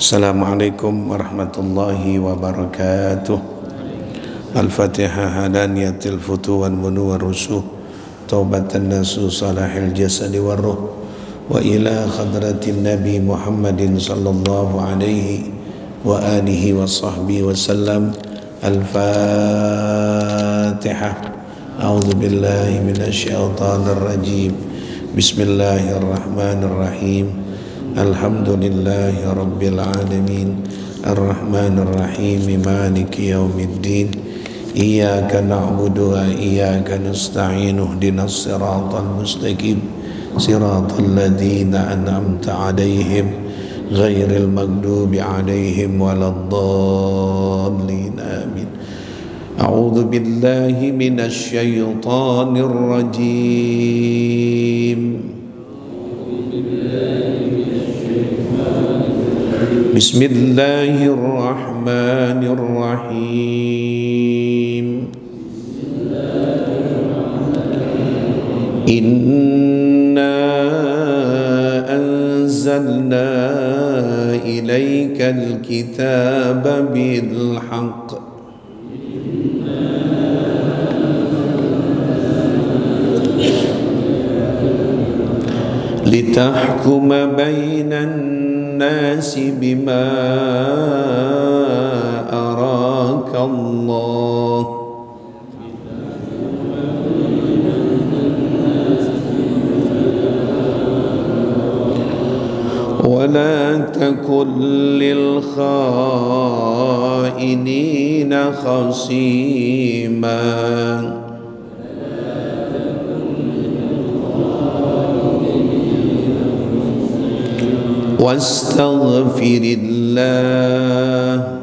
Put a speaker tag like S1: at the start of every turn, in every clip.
S1: Assalamualaikum warahmatullahi wabarakatuh. Al-Fatihah hadaniyatil futu wal munu wal rusuh taubatan nasu salahil jasadi wal ruh wa ila khadratin nabi Muhammadin sallallahu alaihi wa alihi wa sahbihi wa sallam. Al-Fatihah. A'udzu billahi minasy syaithanir rajim. Bismillahirrahmanirrahim. Alhamdulillahi rabbil alamin. Ar-Rahmanir Rahim. Maliki yaumiddin. Iyyaka na'budu wa iyyaka nasta'in. Ihdinas siratal mustaqim. Siratal ladzina an'amta 'alaihim ghairil maghdubi 'alaihim waladdallin. Amin. A'udzu billahi minasy syaithanir rajim. Bismillahirrahmanirrahim. Inna anzalna ilaikal kitaba bil haqq litahkuma bainan nasi bima araka Allah wa la takun lil khainina khasima. Wastaghfirillah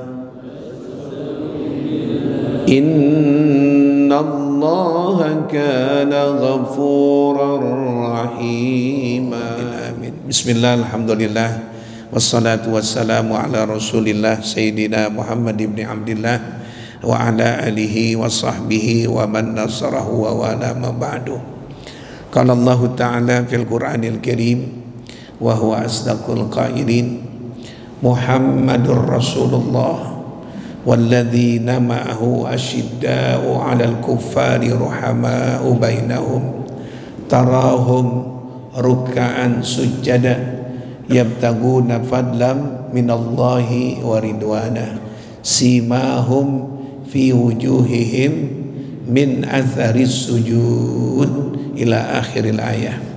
S1: innallaha kana ghafurar rahima. Amin. Bismillah, alhamdulillah, wassalatu wassalamu ala rasulillah Sayyidina Muhammad ibn Abdillah wa ala alihi wa sahbihi wa man nasarahu wa wala ma ba'du. Qala Allah ta'ala fil Qur'anil Karim wa huwa asdaqul qailin Muhammadur Rasulullah walladzina ma'ahu asyidda'u 'alal kuffari ruhama'u bainahum tarahum ruk'an sujada yabtaguna fadlam minallahi wa ridwana simahum fi wujuhihim min atharis sujud ila akhiril ayah.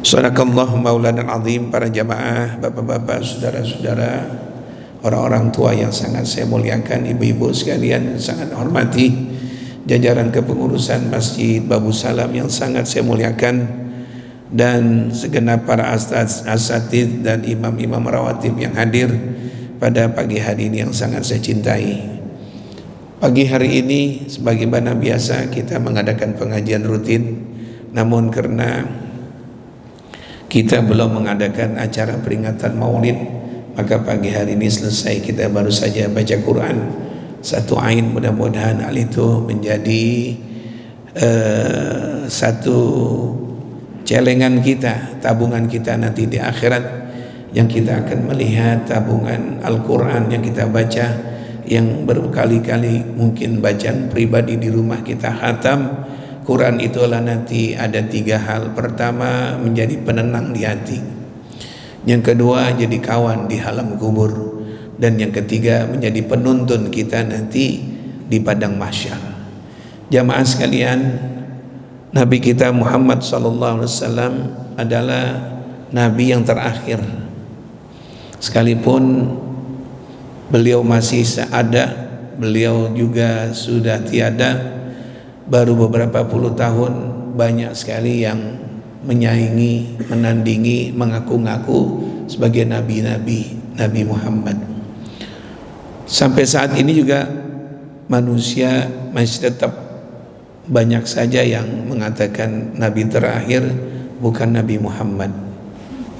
S1: Sadaqallahu maulana azim. Para jamaah, bapak-bapak, saudara-saudara, orang-orang tua yang sangat saya muliakan, ibu-ibu sekalian yang sangat hormati, jajaran kepengurusan Masjid Babu Salam yang sangat saya muliakan, dan segenap para asatidz dan imam-imam rawatib yang hadir pada pagi hari ini yang sangat saya cintai. Pagi hari ini sebagaimana biasa kita mengadakan pengajian rutin, namun karena kita belum mengadakan acara peringatan Maulid, maka pagi hari ini selesai kita baru saja baca Quran satu ain. Mudah-mudahan hal itu menjadi satu celengan kita, tabungan kita nanti di akhirat, yang kita akan melihat tabungan Al-Quran yang kita baca, yang berkali-kali mungkin bacaan pribadi di rumah kita khatam. Quran itulah nanti ada tiga hal. Pertama, menjadi penenang di hati. Yang kedua, jadi kawan di alam kubur. Dan yang ketiga, menjadi penuntun kita nanti di padang mahsyar. Jamaah sekalian, Nabi kita Muhammad SAW adalah Nabi yang terakhir. Sekalipun beliau masih ada, beliau juga sudah tiada. Baru beberapa puluh tahun banyak sekali yang menyaingi, menandingi, mengaku-ngaku sebagai nabi-nabi, Nabi Muhammad. Sampai saat ini juga manusia masih tetap banyak saja yang mengatakan nabi terakhir bukan Nabi Muhammad.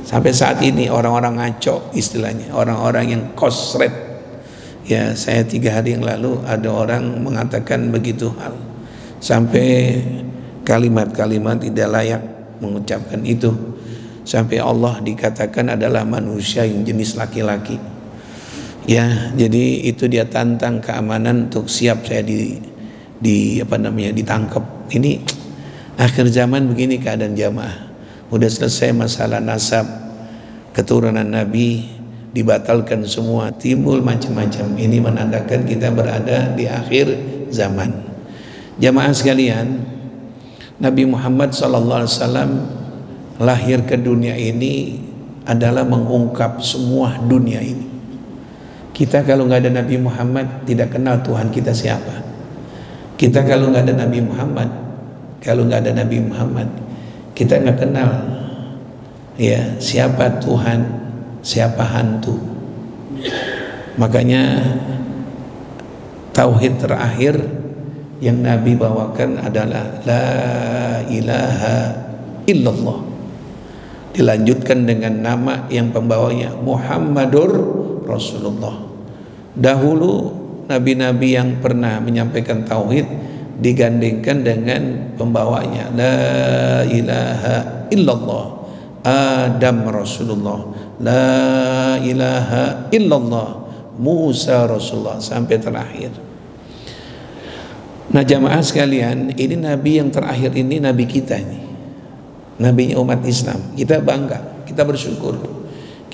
S1: Sampai saat ini orang-orang ngaco istilahnya, orang-orang yang kosret. Ya, saya 3 hari yang lalu ada orang mengatakan begitu hal. Sampai kalimat-kalimat tidak layak mengucapkan itu. sampai Allah dikatakan adalah manusia yang jenis laki-laki. Ya, jadi itu dia tantang keamanan untuk siap saya ditangkap. Ini akhir zaman begini keadaan jamaah. Udah selesai masalah nasab keturunan Nabi, dibatalkan semua, timbul macam-macam. Ini menandakan kita berada di akhir zaman. Jamaah sekalian, Nabi Muhammad SAW lahir ke dunia ini adalah mengungkap semua dunia ini. Kita kalau nggak ada Nabi Muhammad tidak kenal Tuhan kita siapa. Kita kalau nggak ada Nabi Muhammad, kita nggak kenal ya siapa Tuhan, siapa hantu. Makanya tauhid terakhir yang Nabi bawakan adalah la ilaha illallah. Dilanjutkan dengan nama yang pembawanya Muhammadur Rasulullah. Dahulu nabi-nabi yang pernah menyampaikan tauhid digandengkan dengan pembawanya la ilaha illallah Adam Rasulullah, la ilaha illallah Musa Rasulullah, sampai terakhir. Nah jamaah sekalian, ini nabi yang terakhir ini nabi kita ini, nabinya umat Islam. Kita bangga, kita bersyukur.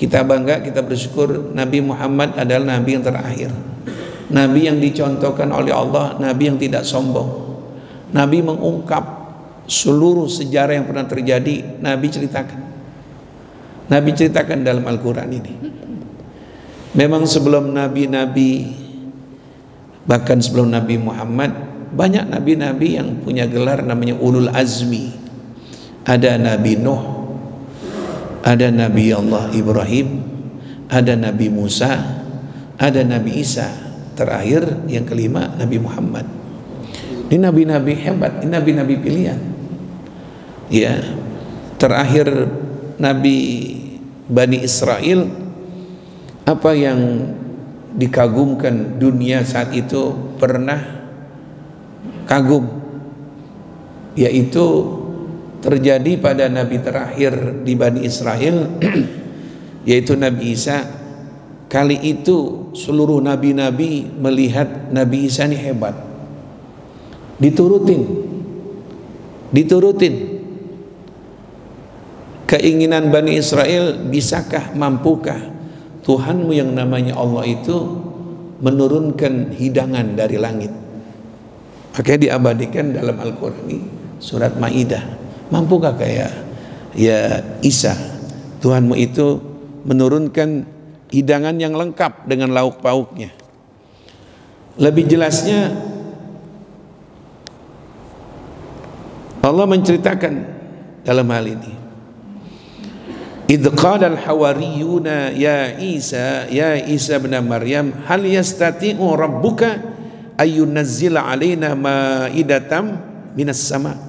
S1: Kita bangga, kita bersyukur Nabi Muhammad adalah Nabi yang terakhir. Nabi yang dicontohkan oleh Allah, Nabi yang tidak sombong. Nabi mengungkap seluruh sejarah yang pernah terjadi, Nabi ceritakan. Nabi ceritakan dalam Al-Quran ini. Memang sebelum nabi-nabi, bahkan sebelum Nabi Muhammad, banyak nabi-nabi yang punya gelar namanya Ulul Azmi. Ada Nabi Nuh, ada Nabi Allah Ibrahim, ada Nabi Musa, ada Nabi Isa, terakhir yang kelima Nabi Muhammad. Ini nabi-nabi hebat, ini nabi-nabi pilihan. Ya, terakhir Nabi Bani Israel, apa yang dikagumkan dunia saat itu pernah kagum, yaitu terjadi pada nabi terakhir di Bani Israel yaitu Nabi Isa. Kali itu seluruh nabi-nabi melihat Nabi Isa ini hebat, diturutin keinginan Bani Israel. Bisakah, mampukah Tuhanmu yang namanya Allah itu menurunkan hidangan dari langit? Makanya diabadikan dalam Al-Quran ini surat Maidah. Mampukah kayak ya Isa, Tuhanmu itu menurunkan hidangan yang lengkap dengan lauk pauknya? Lebih jelasnya Allah menceritakan dalam hal ini. Idh qala al-hawariyuna ya Isa bin Maryam hal yastati'u rabbuka ayyunazzila alaina ma'idatam minas sama'.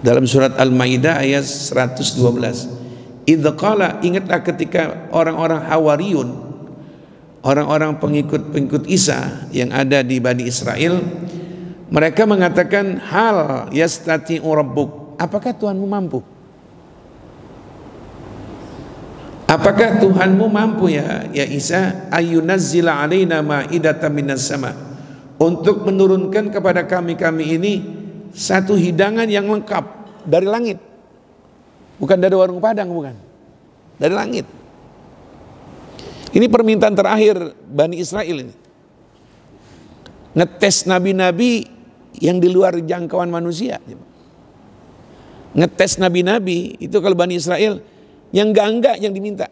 S1: Dalam surat Al-Maidah ayat 112. Idh qala, ingatlah ketika orang-orang Hawariyun, orang-orang pengikut Isa yang ada di Bani Israel, mereka mengatakan hal yastati'u rabbuk, apakah Tuhanmu mampu? Apakah Tuhanmu mampu ya Isa, ayyunazzila alaina ma'idatan minas sama', untuk menurunkan kepada kami ini satu hidangan yang lengkap dari langit, bukan dari warung Padang, bukan, dari langit. Ini permintaan terakhir Bani Israel ini, ngetes nabi-nabi yang di luar jangkauan manusia. Ngetes nabi-nabi itu kalau Bani Israel yang enggak yang diminta.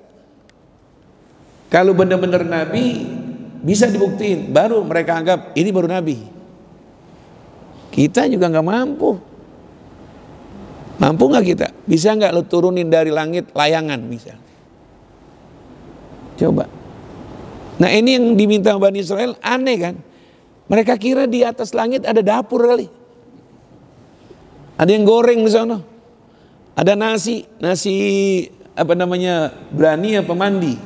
S1: Kalau benar-benar nabi bisa dibuktiin, baru mereka anggap ini baru nabi. Kita juga nggak mampu. Mampu nggak kita? Bisa nggak lo turunin dari langit layangan? Bisa. Coba. Nah ini yang diminta Bani Israel aneh kan? Mereka kira di atas langit ada dapur kali. Ada yang goreng di sana. Ada nasi apa namanya, berani apa mandi.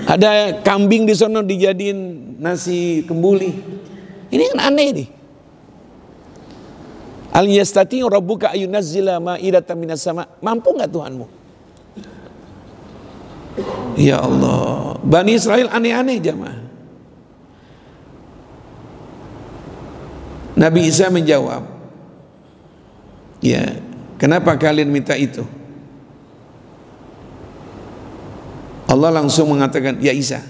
S1: Ada kambing di sana dijadiin nasi kembuli. Ini kan aneh nih. Al yastati rabbuka ayunazzila ma'idatan minas sama. Mampu enggak Tuhanmu? Ya Allah, Bani Israel aneh-aneh jamaah. Nabi Isa menjawab, ya, kenapa kalian minta itu? Allah langsung mengatakan, ya Isa,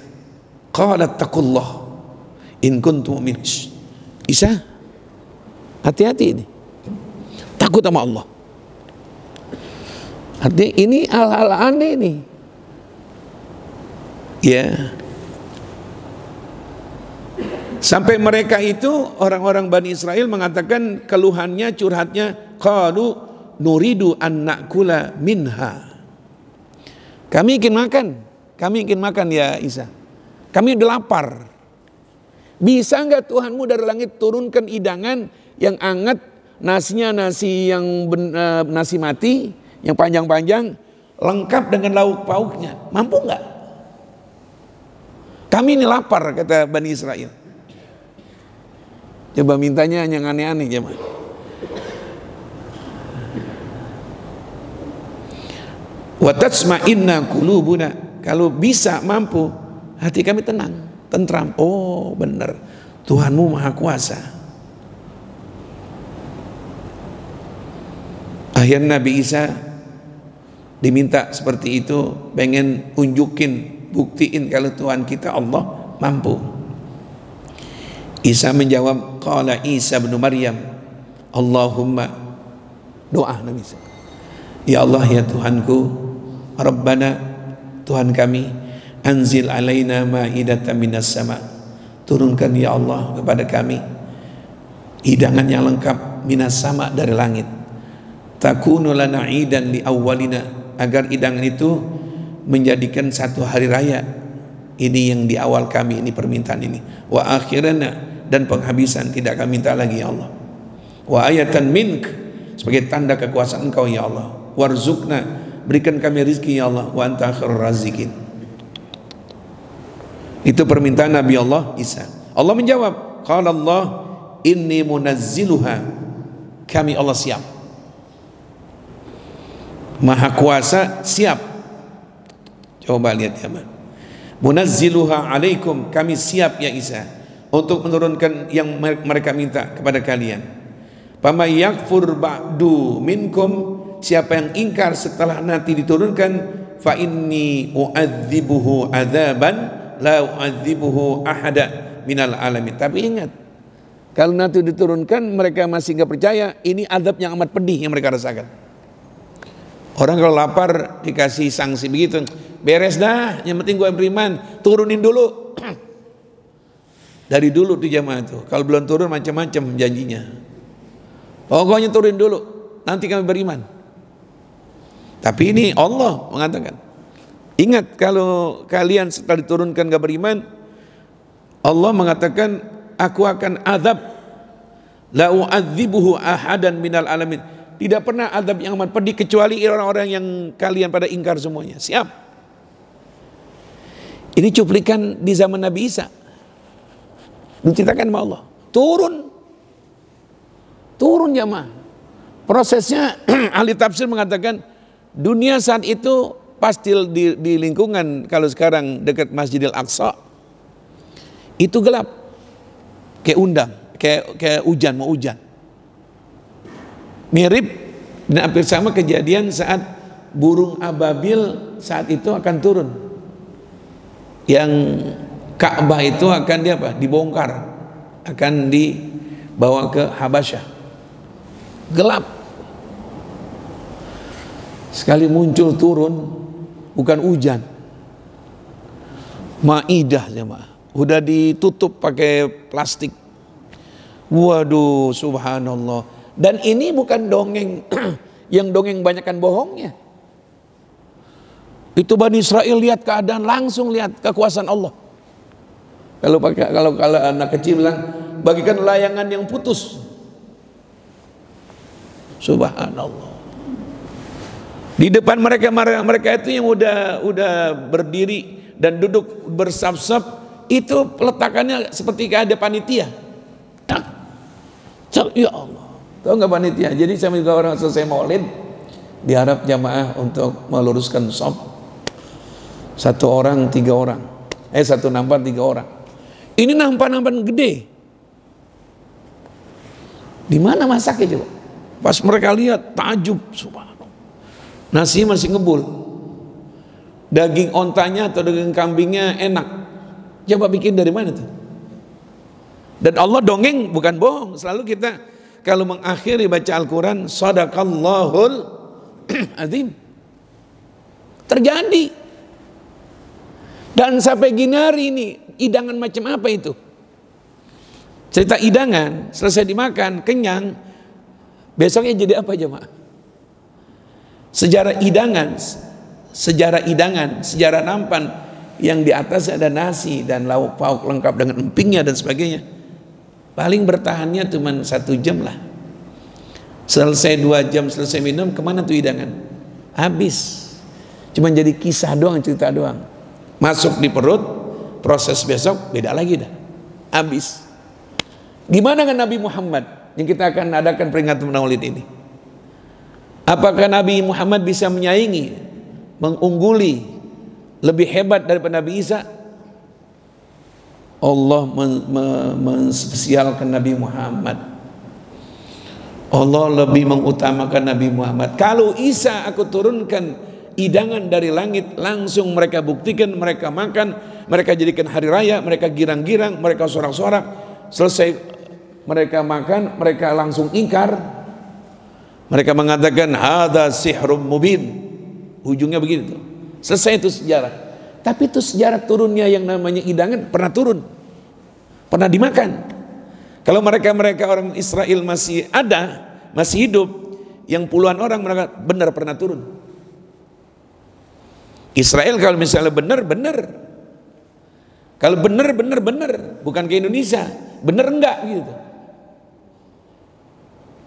S1: qalat taqullah in kuntum mu'minin. Isa, hati-hati ini, takut sama Allah. Artinya ini hal-hal aneh nih. Ya. Sampai mereka itu, orang-orang Bani Israel mengatakan keluhannya, curhatnya, qalu nuridu an na'kula minha. Kami ingin makan ya Isa. Kami udah lapar. Bisa enggak Tuhanmu dari langit turunkan hidangan yang hangat, nasinya nasi yang nasi mati, yang panjang-panjang, lengkap dengan lauk pauknya. Mampu enggak? Kami ini lapar, kata Bani Israel. Coba mintanya yang aneh-aneh jemaah. Wa tatsma'inna qulubuna. Kalau bisa mampu, hati kami tenang, tentram. Oh, benar. Tuhanmu Maha Kuasa. Akhirnya Nabi Isa diminta seperti itu, pengen unjukin, buktiin kalau Tuhan kita Allah mampu. Isa menjawab, qala Isa bin Maryam, Allahumma, doa Nabi Isa, ya Allah ya Tuhanku, Rabbana, Tuhan kami, anzil alaina ma'idatan minas sama, turunkan ya Allah kepada kami hidangan yang lengkap minas sama, dari langit, takunu lana idan li awwalina, agar hidangan itu menjadikan satu hari raya ini yang di awal kami, ini permintaan ini, wa akhirana, dan penghabisan tidak kami minta lagi ya Allah, wa ayatan mink, sebagai tanda kekuasaan Engkau ya Allah, warzuqna, berikan kami rizki ya Allah, wa anta khairur razikin. Itu permintaan Nabi Allah Isa. Allah menjawab, qala Allah inni munazziluha, kami Allah siap, Maha Kuasa siap. Coba lihat ya, munazziluha alaikum, kami siap ya Isa untuk menurunkan yang mereka minta kepada kalian. Pama yakfur ba'du minkum, siapa yang ingkar setelah nanti diturunkan, fa inni u'adzibuhu adzaban la u'adzibuhu ahada minal alamin. Tapi ingat, kalau nanti diturunkan mereka masih enggak percaya, ini azab yang amat pedih yang mereka rasakan. Orang kalau lapar dikasih sanksi begitu, beres dah, yang penting gue beriman, turunin dulu. Dari dulu tuh jamaah tuh, kalau belum turun macam-macam janjinya. Pokoknya turunin dulu, nanti kami beriman. Tapi ini Allah mengatakan, ingat kalau kalian setelah diturunkan gak beriman, Allah mengatakan, aku akan azab, la u'adzibuhu ahadan minal alamin. Tidak pernah azab yang amat pedih kecuali orang-orang yang kalian pada ingkar semuanya. Siap. Ini cuplikan di zaman Nabi Isa, diceritakan sama Allah. Turun jamaah. Prosesnya ahli tafsir mengatakan dunia saat itu pasti di lingkungan, kalau sekarang dekat Masjidil Aqsa itu gelap, kayak undang, kayak hujan, mau hujan. Mirip dan hampir sama kejadian saat burung ababil saat itu akan turun, yang Ka'bah itu akan dibongkar, akan dibawa ke Habasyah. Gelap. Sekali muncul turun, bukan hujan, maidah jemaah, udah ditutup pakai plastik. Waduh, subhanallah. Dan ini bukan dongeng yang dongeng banyakkan bohongnya. Itu Bani Israel lihat keadaan, langsung lihat kekuasaan Allah. Kalau anak kecil bilang, bagikan layangan yang putus. Subhanallah. Di depan mereka itu yang udah berdiri dan duduk bersaf-saf, itu peletakannya seperti ada panitia. Tak, ya Allah. Tahu nggak panitia? Jadi sama juga orang selesai maulid diharap jamaah untuk meluruskan shop. Satu orang 3 orang. Satu nampan 3 orang. Ini nampan-nampan gede. Di mana masaknya coba? Pas mereka lihat takjub, subhanallah. Nasi masih ngebul. Daging ontanya atau daging kambingnya enak. Coba bikin dari mana tuh? Dan Allah dongeng bukan bohong. Selalu kita kalau mengakhiri baca Al-Quran, sadaqallahul azim. Terjadi. Dan sampai gini hari ini, hidangan macam apa itu? Cerita hidangan, selesai dimakan, kenyang, besoknya jadi apa jemaah? Sejarah hidangan, sejarah nampan yang di atas ada nasi dan lauk pauk lengkap dengan empingnya dan sebagainya. Paling bertahannya cuma 1 jam lah. Selesai 2 jam selesai minum, kemana tuh hidangan? Habis. Cuma jadi kisah doang, cerita doang. Masuk di perut, proses besok beda lagi dah. Habis. Gimana dengan Nabi Muhammad yang kita akan adakan peringatan Maulid ini? Apakah Nabi Muhammad bisa menyaingi, mengungguli, lebih hebat daripada Nabi Isa? Allah menspesialkan Nabi Muhammad. Allah lebih mengutamakan Nabi Muhammad. Kalau Isa aku turunkan hidangan dari langit, langsung mereka buktikan, mereka makan, mereka jadikan hari raya, mereka girang-girang, mereka sorak-sorak. Selesai mereka makan, mereka langsung ingkar. Mereka mengatakan hadza sihrum mubin. Ujungnya begitu. Selesai itu sejarah. Tapi itu sejarah turunnya yang namanya hidangan pernah turun, pernah dimakan. Kalau mereka orang Israel masih ada, masih hidup, yang puluhan orang mereka benar pernah turun. Israel kalau misalnya benar, kalau benar, bukan ke Indonesia, benar enggak gitu.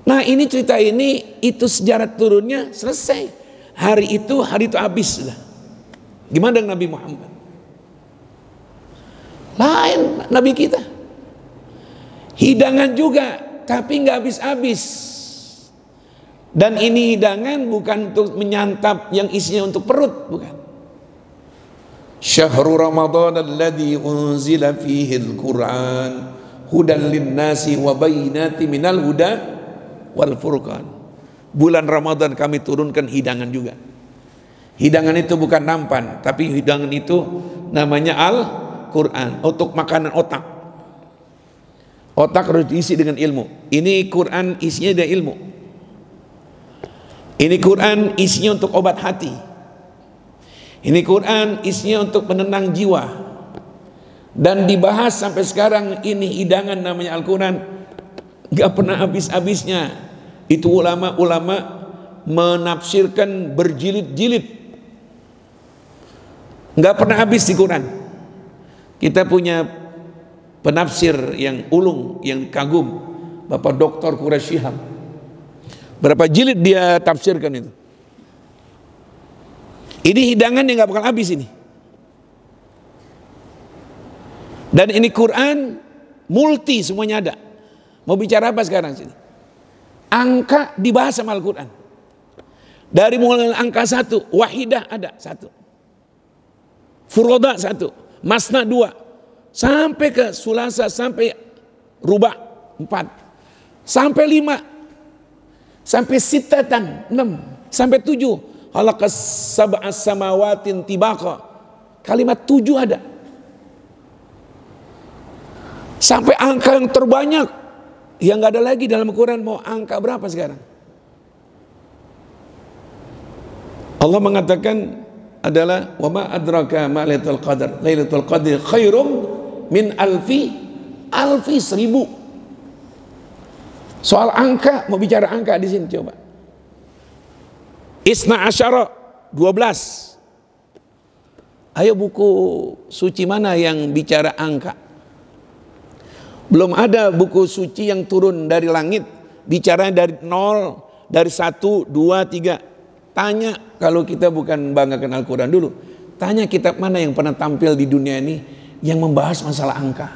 S1: Nah ini cerita ini, itu sejarah turunnya selesai. Hari itu habis sudah. Gimana dengan Nabi Muhammad? Lain Nabi kita. Hidangan juga, tapi nggak habis-habis. Dan ini hidangan bukan untuk menyantap yang isinya untuk perut, bukan. Syahrul Ramadan alladzi unzila fihi al-Qur'an hudan lin-nasi wa bayyinatin minal huda wal furqan. Bulan Ramadan kami turunkan hidangan juga. Hidangan itu bukan nampan, tapi hidangan itu namanya Al-Quran, untuk makanan otak. Otak harus diisi dengan ilmu. Ini Quran isinya dengan ilmu. Ini Quran isinya untuk obat hati. Ini Quran isinya untuk menenang jiwa. Dan dibahas sampai sekarang, ini hidangan namanya Al-Quran, gak pernah habis-habisnya. Itu ulama-ulama menafsirkan berjilid-jilid, nggak pernah habis di Quran. Kita punya penafsir yang ulung, yang kagum, Bapak Dr. Quraisy Shihab. Berapa jilid dia tafsirkan itu. Ini hidangan yang nggak bakal habis ini. Dan ini Quran multi, semuanya ada. Mau bicara apa sekarang sini? Angka dibahas sama Al-Quran. Dari mulai angka 1, wahidah ada 1. Furoda 1, masna 2, sampai ke sulasa, sampai ruba 4, sampai 5, sampai sitatan 6, sampai 7. Khalaqas sab'as samawatin tibaqa. Kalimat 7 ada. Sampai angka yang terbanyak yang nggak ada lagi dalam Al-Quran. Mau angka berapa sekarang? Allah mengatakan adalah wa ma adraka ma lailatul qadar. Lailatul qadri khairum min alfi 1000. Soal angka, mau bicara angka di sini coba. Isna asyara 12. Ayo buku suci mana yang bicara angka? Belum ada buku suci yang turun dari langit bicaranya dari 0, dari 1, 2, 3. Tanya, kalau kita bukan banggakan Al-Quran dulu, tanya kitab mana yang pernah tampil di dunia ini yang membahas masalah angka.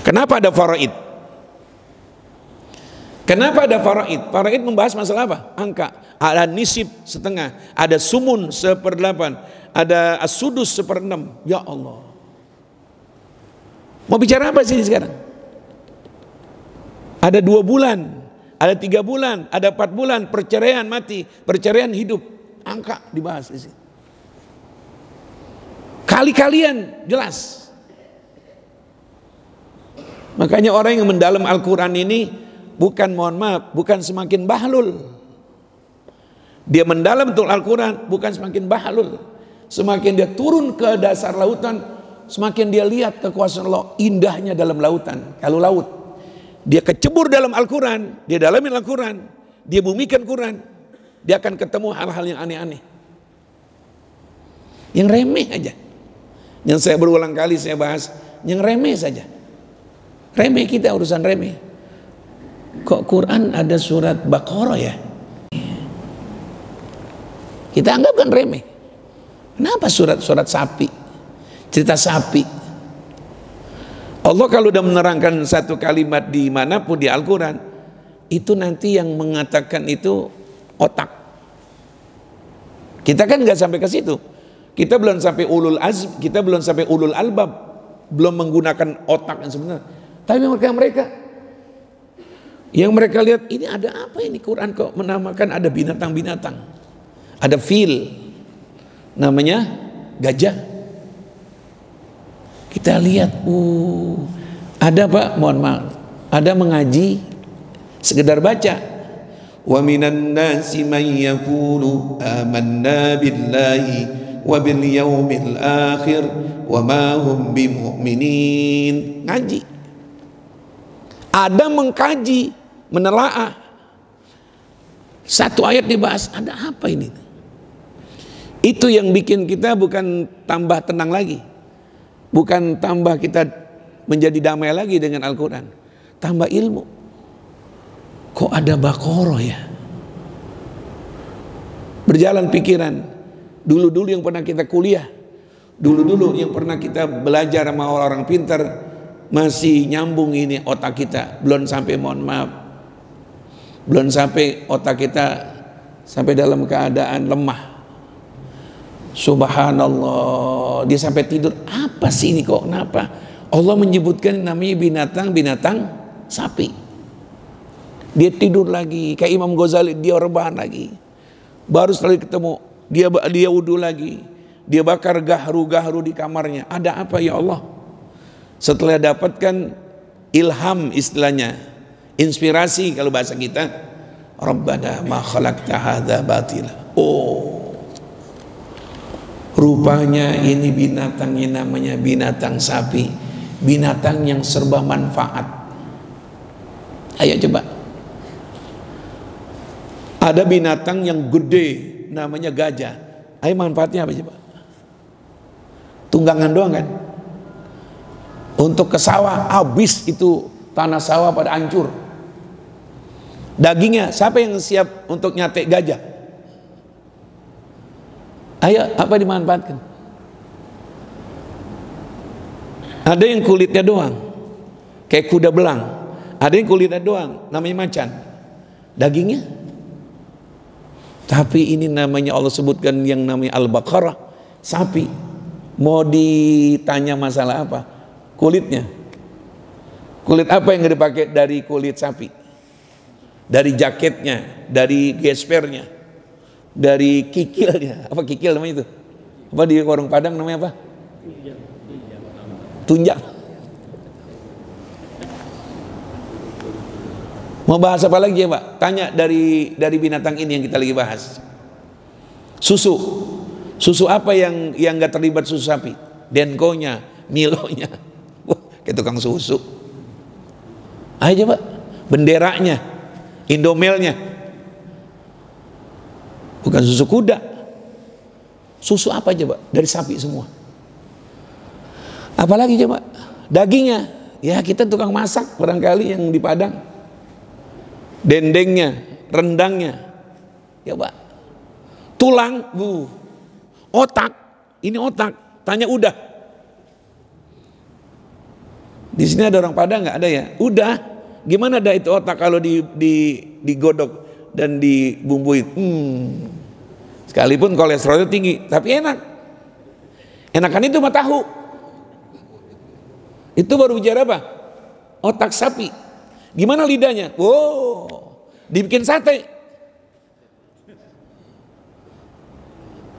S1: Kenapa ada faraid? Kenapa ada faraid? Faraid membahas masalah apa? Angka. Ada nisib setengah, ada sumun 1/8, ada as-sudus 1/6. Ya Allah. Mau bicara apa sih sekarang? Ada 2 bulan, ada 3 bulan, ada 4 bulan, perceraian mati, perceraian hidup. Angka dibahas di sini. Kali-kalian jelas. Makanya orang yang mendalam Al-Quran ini bukan, mohon maaf, bukan semakin bahlul. Dia mendalam betul Al-Quran bukan semakin bahlul. Semakin dia turun ke dasar lautan, semakin dia lihat kekuasaan Allah, indahnya dalam lautan. Kalau laut, dia kecebur dalam Al-Quran, dia dalamin Al-Quran, dia bumikan Quran, dia akan ketemu hal-hal yang aneh-aneh, yang remeh aja. Yang saya berulang kali saya bahas, yang remeh saja. Remeh kita, urusan remeh. Kok Quran ada surat Baqarah ya? Kita anggap kan remeh. Kenapa surat sapi? Cerita sapi. Allah kalau udah menerangkan satu kalimat di manapun di Al-Quran, itu nanti yang mengatakan itu otak. Kita kan nggak sampai ke situ. Kita belum sampai ulul azm, kita belum sampai ulul albab, belum menggunakan otak yang sebenarnya. Tapi mereka yang mereka lihat, ini ada apa ini Quran kok menamakan ada binatang-binatang, ada fil, namanya gajah. Kita lihat, ada Pak, mohon maaf, ada mengaji sekedar baca. Wa minan nasi man yaqulu amanna billahi wa bil yaumil akhir wa ma hum bimu'minin. Ngaji. Ada mengkaji, menelaah. Satu ayat dibahas, ada apa ini? Itu yang bikin kita bukan tambah tenang lagi. Bukan tambah kita menjadi damai lagi dengan Al-Quran. Tambah ilmu. Kok ada Baqarah ya? Berjalan pikiran. Dulu-dulu yang pernah kita kuliah, dulu-dulu yang pernah kita belajar sama orang-orang pintar, masih nyambung ini otak kita. Belum sampai, mohon maaf, belum sampai otak kita sampai dalam keadaan lemah. Subhanallah, dia sampai tidur. Apa sih ini kok? Kenapa? Allah menyebutkan namanya binatang sapi. Dia tidur lagi, kayak Imam Ghazali, dia rebahan lagi. Baru setelah ketemu, dia wudu lagi, dia bakar gahru-gahru di kamarnya. Ada apa ya Allah? Setelah dapatkan ilham, istilahnya inspirasi kalau bahasa kita, Rabbana ma khalaqta hadza batila. Oh, rupanya ini binatangnya namanya binatang sapi, binatang yang serba manfaat. Ayo coba, ada binatang yang gede namanya gajah. Ayo manfaatnya apa coba? Tunggangan doang kan? Untuk ke sawah, habis itu tanah sawah pada hancur. Dagingnya, siapa yang siap untuk nyate gajah? Ayo, apa dimanfaatkan? Ada yang kulitnya doang, kayak kuda belang. Ada yang kulitnya doang, namanya macan. Dagingnya. Tapi ini namanya Allah sebutkan yang namanya Al-Baqarah, sapi. Mau ditanya masalah apa? Kulitnya. Kulit apa yang dipakai dari kulit sapi? Dari jaketnya, dari gespernya, dari kikilnya. Apa kikil namanya itu? Apa di warung Padang namanya apa? Tunjang. Mau bahas apa lagi ya Pak? Tanya dari binatang ini yang kita lagi bahas. Susu apa yang nggak terlibat susu sapi? Denkonya, Milonya, kayak tukang susu. Ayo Pak, benderanya, Indomelnya, bukan susu kuda. Susu apa aja Pak? Dari sapi semua. Apalagi coba dagingnya, ya kita tukang masak barangkali yang di Padang. Dendengnya, rendangnya, ya Pak. Tulang, otak, ini otak. Tanya udah. Di sini ada orang Padang nggak ada ya? Udah, Gimana dah itu otak kalau digodok dan dibumbui? Sekalipun kolesterolnya tinggi, tapi enak. Enakan itu mah tahu. Itu baru bicara apa? Otak sapi. Gimana lidahnya? Wow, dibikin sate.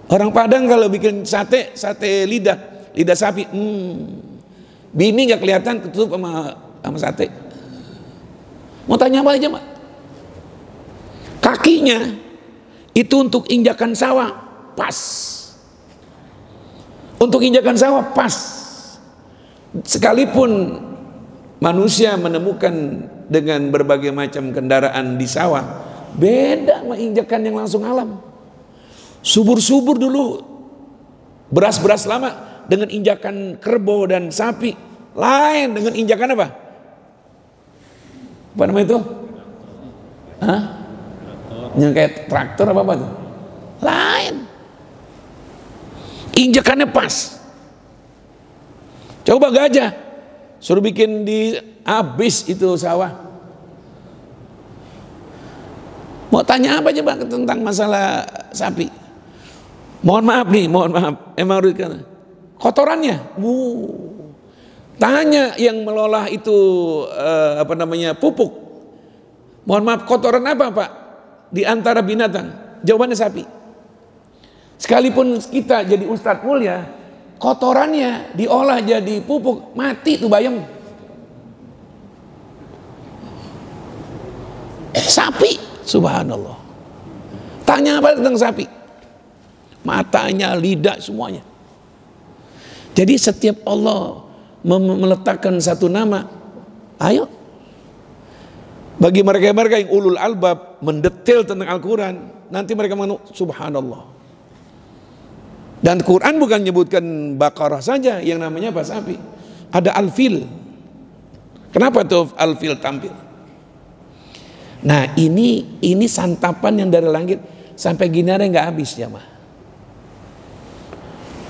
S1: Orang Padang kalau bikin sate lidah sapi. Bini nggak kelihatan ketutup sama sate. Mau tanya apa aja, Mak? Kakinya itu untuk injakan sawah pas. Untuk injakan sawah pas. Sekalipun manusia menemukan dengan berbagai macam kendaraan di sawah, beda sama injakan yang langsung alam. Subur-subur dulu, beras-beras lama dengan injakan kerbau dan sapi, lain dengan injakan apa? Apa namanya itu? Hah? Yang kayak traktor apa tuh? Lain. Injakannya pas. Coba gajah, suruh bikin di habis itu sawah. Mau tanya apa aja Bang tentang masalah sapi? Mohon maaf nih, mohon maaf. Emang kotorannya, tanya yang melolah itu pupuk. Mohon maaf, kotoran apa Pak? Di antara binatang, jawabannya sapi. Sekalipun kita jadi ustadz mulia, kotorannya diolah jadi pupuk, mati tuh bayam. Sapi, subhanallah. Tanya apa tentang sapi? Matanya, lidah, semuanya. Jadi setiap Allah meletakkan satu nama, ayo. Bagi mereka-mereka yang ulul albab, mendetail tentang Al-Quran, nanti mereka mengatakan subhanallah. Dan Quran bukan menyebutkan Baqarah saja yang namanya apa sapi. Ada Al-Fil. Kenapa tuh Al-Fil tampil? Nah ini santapan yang dari langit sampai gini ada nggak habis ya mah.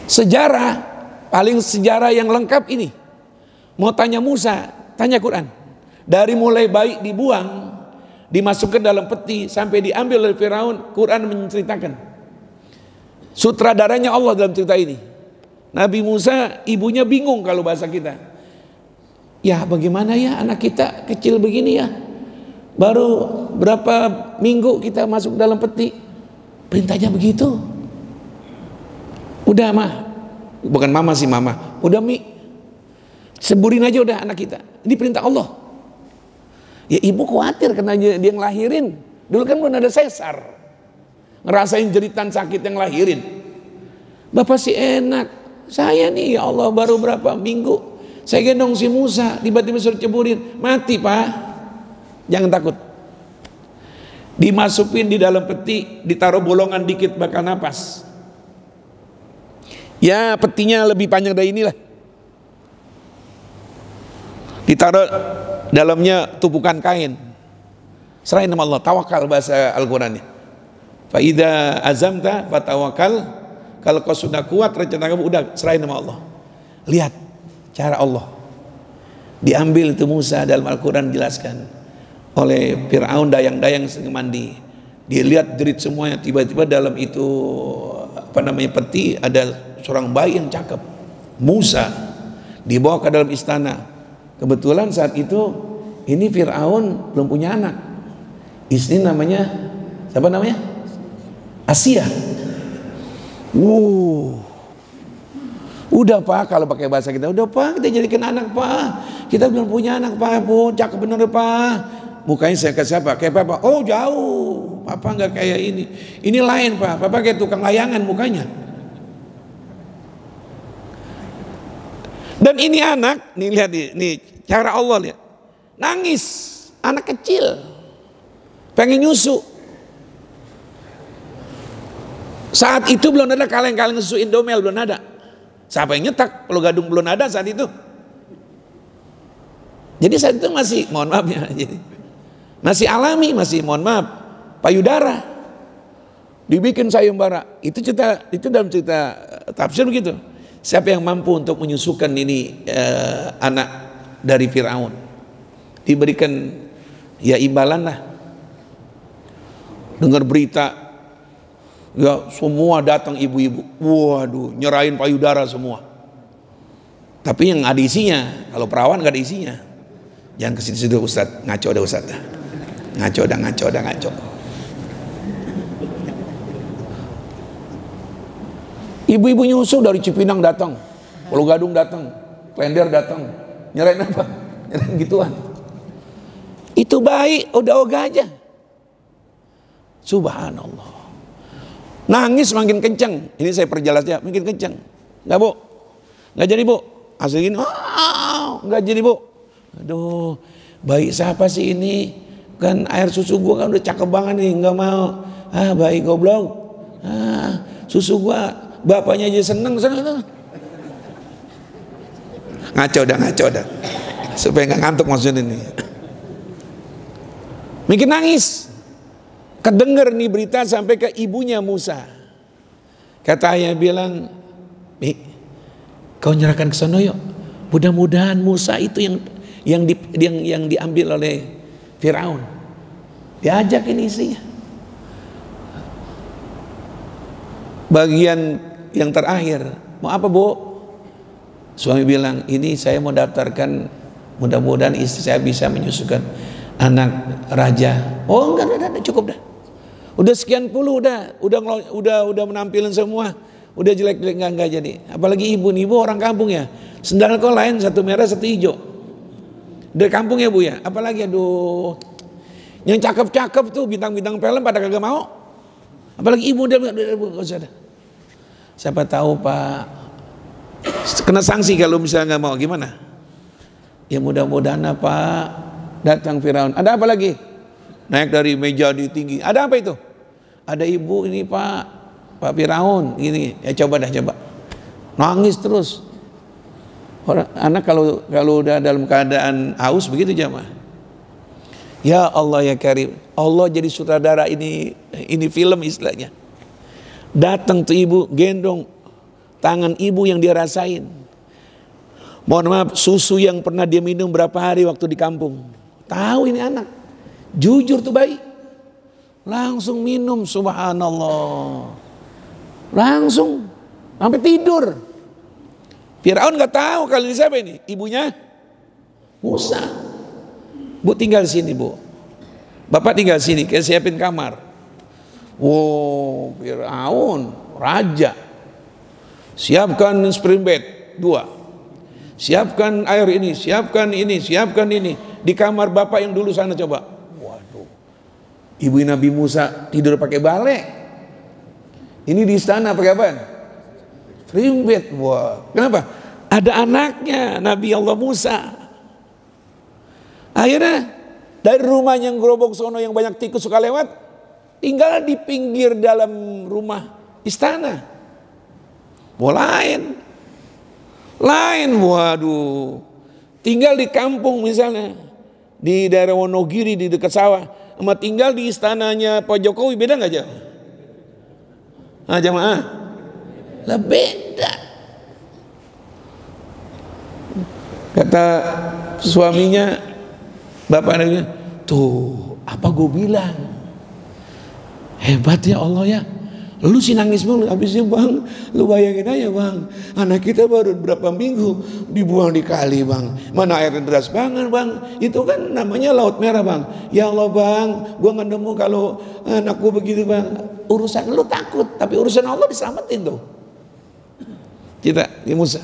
S1: Sejarah yang lengkap ini. Mau tanya Musa, tanya Quran. Dari mulai bayi dibuang, dimasukkan dalam peti sampai diambil oleh Firaun, Quran menceritakan. Sutradaranya Allah dalam cerita ini. Nabi Musa ibunya bingung kalau bahasa kita. Ya bagaimana ya anak kita kecil begini ya. Baru berapa minggu kita masuk dalam peti. Perintahnya begitu. Udah mah. Bukan mama sih mama. Udah Mi. Seburin aja udah anak kita. Ini perintah Allah. Ya ibu khawatir karena dia ngelahirin. Dulu kan belum ada sesar. Ngerasain jeritan sakit yang lahirin. Bapak sih enak. Saya nih ya Allah baru berapa minggu. Saya gendong si Musa. Tiba-tiba suruh ceburin. Mati Pak. Jangan takut. Dimasukin di dalam peti. Ditaruh bolongan dikit bakal napas. Ya petinya lebih panjang dari inilah. Ditaruh dalamnya tumpukan kain. Serahin nama Allah. Tawakal bahasa Al-Qurannya. Fa idza azamta fatawakal. Kalau kau sudah kuat rencana kamu udah serahin nama Allah. Lihat cara Allah. Diambil itu Musa dalam Al-Quran dijelaskan oleh Fir'aun dayang-dayang setengah mandi. Dia lihat jerit semuanya. Tiba-tiba dalam itu peti ada seorang bayi yang cakep. Musa dibawa ke dalam istana. Kebetulan saat itu ini Fir'aun belum punya anak. Istri namanya siapa namanya? Asia. Udah Pak, kalau pakai bahasa kita, udah Pak, kita jadikan anak Pak. Kita belum punya anak Pak, pun cakep bener Pak. Mukanya saya ke siapa? Kayak Papa. Oh jauh, Papa nggak kayak ini. Ini lain Pak, Papa kayak tukang layangan mukanya. Dan ini anak, nih lihat nih cara Allah lihat. Nangis, anak kecil. Pengen nyusu. Saat itu belum ada kaleng-kaleng susu Indomel, belum ada. Siapa yang nyetak? Kalau gadung belum ada saat itu. Jadi saat itu masih, mohon maaf ya, jadi masih alami, masih mohon maaf, payudara. Dibikin sayembara. Itu dalam cerita tafsir begitu. Siapa yang mampu untuk menyusukan ini anak dari Fir'aun, diberikan Ya imbalan lah. Dengar berita, ya semua datang ibu-ibu. Waduh, nyerahin payudara semua. Tapi yang ada isinya, kalau perawan gak ada isinya. Jangan ke situ Ustaz, ngaco dah Ustaz dah. Ngaco. Ibu-ibu nyusu dari Cipinang datang, Pulau Gadung datang, Klender datang. Nyerahin apa? Nyerahin gituan. Itu baik, ogah aja. Subhanallah. Nangis makin kencang. Ini saya perjelas ya, makin kencang. Enggak Bu, enggak jadi Bu. Asli gini, enggak jadi Bu. Aduh, bayi siapa sih ini? Kan air susu gua kan udah cakep banget nih, enggak mau. Bayi goblok. Susu gua bapaknya aja seneng. Ngaco dah. Supaya enggak ngantuk maksudnya ini. Makin nangis. Kedenger nih berita sampai ke ibunya Musa. Kata ayah bilang, kau nyerahkan ke sana yuk. Mudah-mudahan Musa itu yang diambil oleh Firaun. Diajak ini istrinya. Bagian yang terakhir, mau apa Bu? Suami bilang, ini saya mau daftarkan, mudah-mudahan istri saya bisa menyusukan anak raja. Oh enggak, cukup dah. Udah sekian puluh udah menampilin semua, udah jelek-jelek enggak jadi. Apalagi ibu orang kampung ya, sendal kau lain satu merah satu hijau. Dari kampung ya Bu ya, apalagi aduh, yang cakep-cakep tuh bintang-bintang film pada kagak mau. Apalagi ibu udah usah dah. Siapa tahu Pak kena sanksi kalau misalnya nggak mau, gimana? Ya mudah-mudahan Pak datang Firaun. Ada apa lagi? Naik dari meja di tinggi. Ada apa itu? Ada ibu ini Pak Firaun ini. Ya coba. Nangis terus. Anak kalau udah dalam keadaan haus begitu jamaah. Ya Allah ya Karim. Allah jadi sutradara ini film istilahnya. Datang tuh ibu gendong tangan ibu yang dia rasain. Mohon maaf, susu yang pernah dia minum berapa hari waktu di kampung. Tahu ini anak. Jujur tuh bayi. Langsung minum, subhanallah. Langsung sampai tidur. Firaun nggak tahu kalau ini siapa ini? Ibunya Musa. Bu tinggal sini Bu. Bapak tinggal sini, kayak siapin kamar. Wow, Firaun raja. Siapkan spring bed 2. Siapkan air ini, siapkan ini. Di kamar bapak yang dulu sana coba. Waduh. Ibu Nabi Musa tidur pakai balek. Ini di istana pakai apa? Spring bed. Wah, kenapa? Ada anaknya Nabi Allah Musa. Akhirnya dari rumah yang gerobok sono yang banyak tikus suka lewat, tinggal di pinggir dalam rumah istana. Lain, waduh. Tinggal di kampung misalnya, di daerah Wonogiri di dekat sawah, sama tinggal di istananya Pak Jokowi, beda nggak jauh? Jamaah, lah beda. Kata suaminya, bapaknya, tuh apa gue bilang? Hebat ya Allah ya. Lu sih nangis mulu, habisnya Bang, lu bayangin aja Bang, anak kita baru berapa minggu dibuang di kali Bang, mana airnya deras banget Bang, itu kan namanya Laut Merah Bang. Ya Allah Bang, gua nggak nemu kalau anakku begitu Bang. Urusan lu takut, tapi urusan Allah diselamatin tuh. Kita di Musa.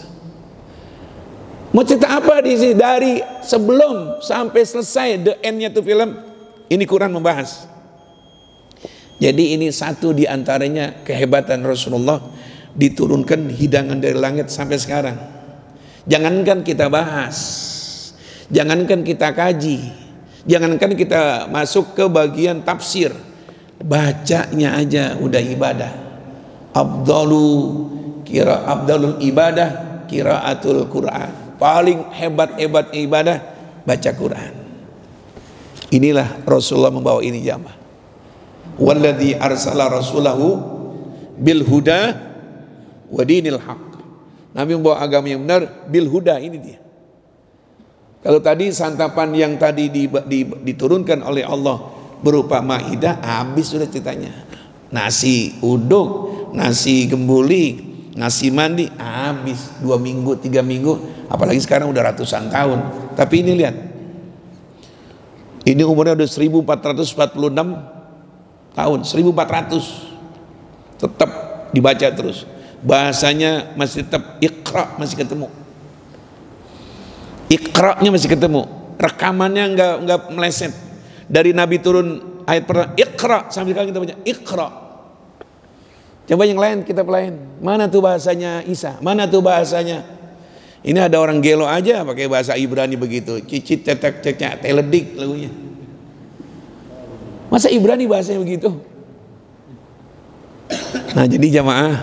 S1: Mau cerita apa di sini? Dari sebelum sampai selesai the end-nya tuh film, ini Quran membahas. Jadi ini satu di antaranya kehebatan Rasulullah, diturunkan hidangan dari langit sampai sekarang. Jangankan kita bahas, jangankan kita kaji, jangankan kita masuk ke bagian tafsir, bacanya aja udah ibadah. Abdalul ibadah qiraatul Quran. Paling hebat ibadah baca Quran. Inilah Rasulullah membawa ini jamaah. Walladzi arsala rasulahu bil huda wa dinil haq. Nabi membawa agama yang benar bil huda, ini dia. Kalau tadi santapan yang tadi diturunkan oleh Allah berupa maidah, habis sudah ceritanya. Nasi uduk, nasi gembuli, nasi mandi, habis 2 minggu, 3 minggu. Apalagi sekarang udah ratusan tahun. Tapi ini lihat, ini umurnya udah 1446 tahun, 1400, tetap dibaca terus. Bahasanya masih tetap Iqra, masih ketemu. Iqra-nya masih ketemu, rekamannya enggak meleset. Dari Nabi turun ayat pertama Iqra, sambil kita baca Iqra. Coba yang lain kita pelain, mana tuh bahasanya Isa, mana tuh bahasanya. Ini ada orang gelo aja pakai bahasa Ibrani begitu, cicit cetek cecek teledik lagunya. Masa Ibrani bahasanya begitu? Nah, jadi jamaah,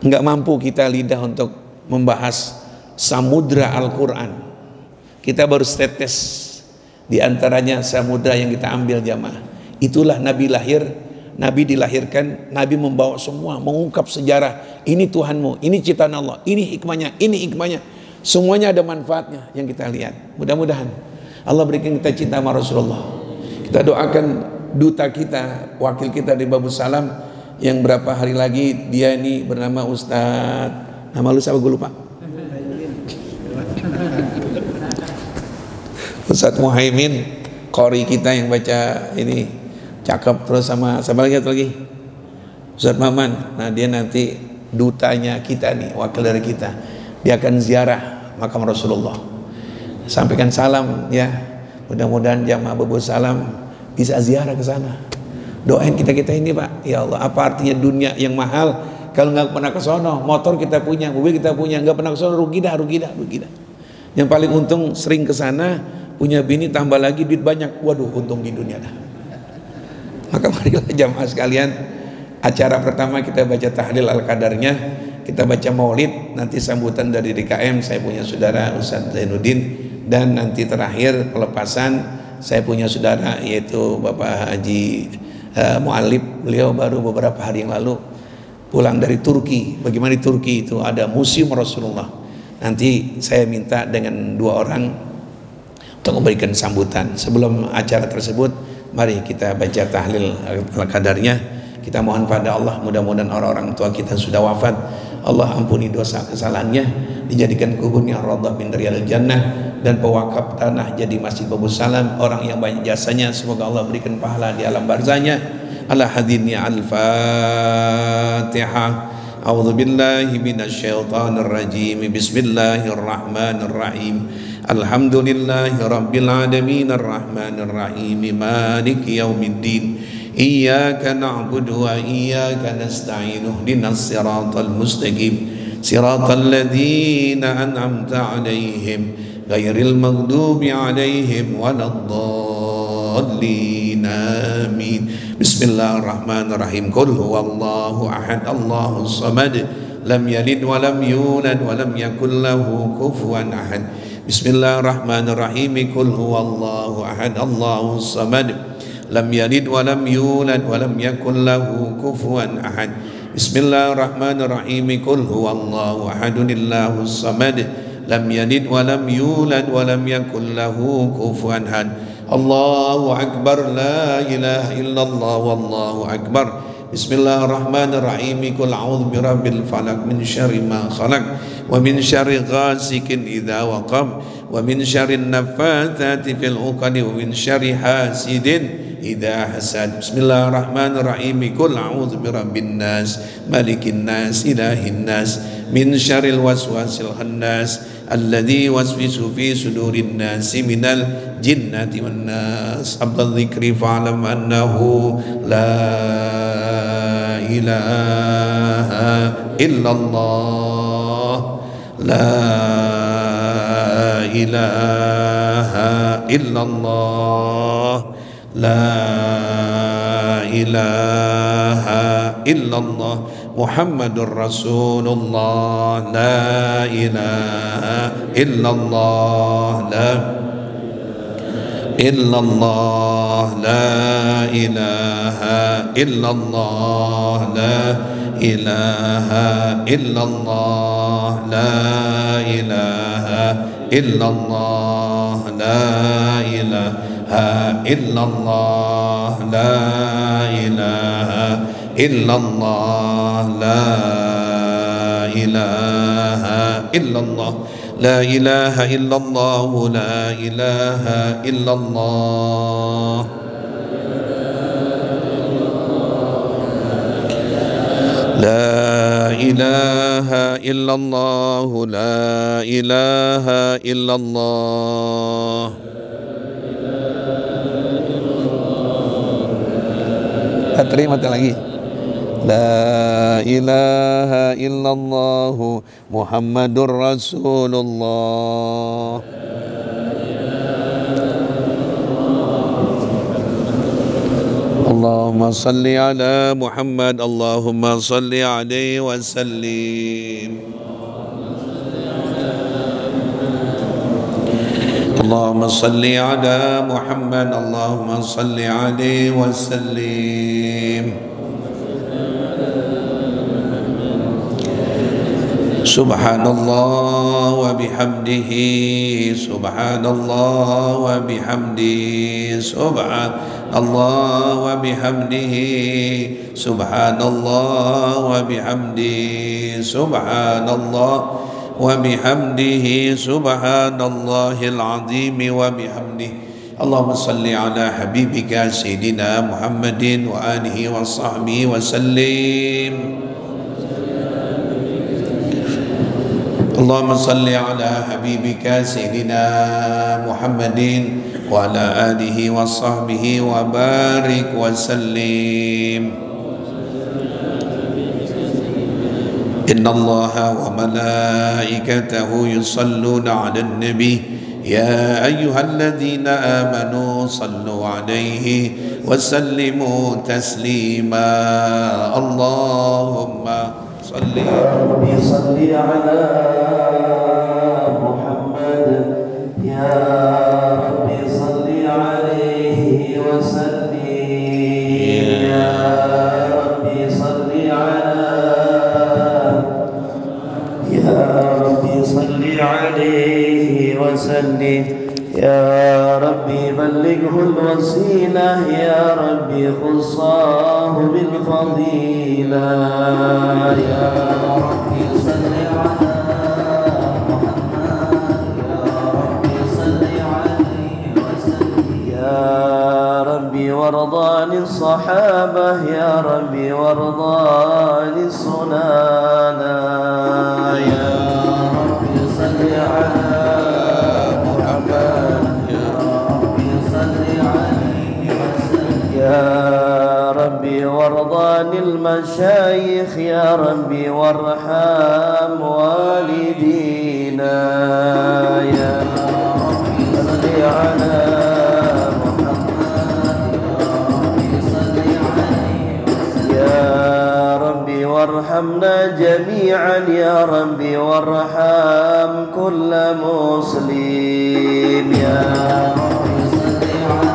S1: enggak mampu kita lidah untuk membahas samudra Al-Quran. Kita baru setetes di antaranya samudra yang kita ambil jamaah. Itulah Nabi lahir, Nabi dilahirkan, Nabi membawa semua, mengungkap sejarah. Ini Tuhanmu, ini ciptaan Allah, ini hikmahnya, ini hikmahnya. Semuanya ada manfaatnya yang kita lihat. Mudah-mudahan Allah berikan kita cinta sama Rasulullah. Kita doakan duta kita, wakil kita di Babu Salam, yang berapa hari lagi dia ini bernama Ustadz, nama lu siapa gue lupa, Ustadz Muhaimin, qori kita yang baca ini cakep. Terus sama siapa lagi, Ustadz Maman. Nah, dia nanti dutanya kita nih, wakil dari kita. Dia akan ziarah makam Rasulullah. Sampaikan salam ya. Mudah-mudahan jamaah Babu Salam bisa ziarah ke sana. Doain kita ini Pak. Ya Allah, apa artinya dunia yang mahal kalau nggak pernah ke sono? Motor kita punya, mobil kita punya, nggak pernah ke sono, rugi dah. Yang paling untung sering ke sana, punya bini, tambah lagi duit banyak. Waduh, untung di dunia dah. Maka marilah jamaah sekalian, acara pertama kita baca tahlil al-qadarnya, kita baca maulid, nanti sambutan dari DKM, saya punya saudara Ustadz Zainuddin, dan nanti terakhir pelepasan saya punya saudara yaitu Bapak Haji Mu'alib. Beliau baru beberapa hari yang lalu pulang dari Turki. Bagaimana di Turki itu ada museum Rasulullah. Nanti saya minta dengan 2 orang untuk memberikan sambutan. Sebelum acara tersebut, mari kita baca tahlil al-qadarnya. Kita mohon pada Allah, mudah-mudahan orang-orang tua kita sudah wafat, Allah ampuni dosa kesalahannya, dijadikan kuburnya radha min riyadil jannah, dan pewakaf tanah jadi Masjid Babu Salam. Orang yang banyak jasanya, semoga Allah berikan pahala di alam barzahnya. Ala hadinnya al-Fatihah. A'udzu billahi minasyaitonir rajim. Bismillahirrahmanirrahim. Alhamdulillahi rabbil alamin arrahmanir rahim maliki yaumiddin. Iyyaka na'budu wa iyyaka nasta'in. Ihdinas siratal mustaqim. Siratal ladzina an'amta 'alaihim ghairil maghdubi 'alaihim waladdallin. Amin. Bismillahirrahmanirrahim. Qul huwallahu ahad, Allahus samad, lam yalid wa lam yulad wa lam yakul lahu kufuwan ahad. Bismillahirrahmanirrahim. Qul huwallahu ahad, Allahus samad, lam yalid wa lam yulad wa lam yakul lahu kufuwan ahad. Bismillahirrahmanirrahim. Qul huwallahu ahadunillahus samad, lam yalid wa lam yulad wa lam yakul lahu kufuwan ahad. Allahu akbar, la ilaha illallah, wallahu akbar. Bismillahirrahmanirrahim. Qul a'udzu birabbil falaq min syarri ma khalaq wa min syarri ghasikin idza waqab wa min syarri naffatsati fil 'uqad wa min syarri hasidin idza hasad. Bismillahirrahmanirrahim. Qul a'udzu birabbin nas malikin nas ilahin nas min syarril waswasil khannas alladzi waswisu fi sudurin nasi minal jinnati wan nas. Abdul dzikri fa'lam annahu la ilaha illallah, la ilaha illallah, la ilaha illallah, Muhammadur Rasulullah, la ilaha illallah, la illallah, la ilaha illallah, la ilaha illallah, la ilaha illallah, la ilaha illallah, la ilaha illallah, la ilaha illallah, la ilaha illallah, la ilaha illallah. La ilaha illallah, la ilaha illallah. Terima lagi. La ilaha illallah Muhammadur Rasulullah. Allahumma salli ala Muhammad, Allahumma salli alaihi wa sallim. Allahumma salli ala Muhammad, Allahumma salli alaihi wa sallim. Subhanallah wa bihamdihi, subhanallah wa bihamdihi, subhanallah wa bihamdihi, subhanallah wa bihamdihi, subhanallah wa bihamdihi, subhanallahil azim wa bihamdihi. Allahumma salli ala habibika sayyidina Muhammadin wa alihi wa sahbihi wa sallim. Allahumma salli ala habibika sayyidina Muhammadin wa ala alihi wa sahbihi wa barik wa sallim. Inna Allaha wa malaikatahu yusalluna ala nabi ya ayyuhalladhina amanu sallu alaihi wa sallimu taslima. Allahumma salli
S2: Rabbi salli ala Muhammad ya Rabbi salli alaihi wa sallim ya Rabbi salli ala ya Rabbi salli alaihi wa sallim ya Rabbi ballighul wasilah ya Rabbi khussahu bil fadilah ya Rabbi salli ala Muhammad ya Rabbi salli alaihi wa sallim ya Rabbi warḍa lis sahabah ya Rabbi warḍa lis sunana ya Rabbi salli ala يا ربي وارضى للمشايخ يا ربي وارحم والدينا يا ربي صل على محمد يا ربي وارحمنا جميعا يا ربي وارحم كل مسلم يا ربي صل على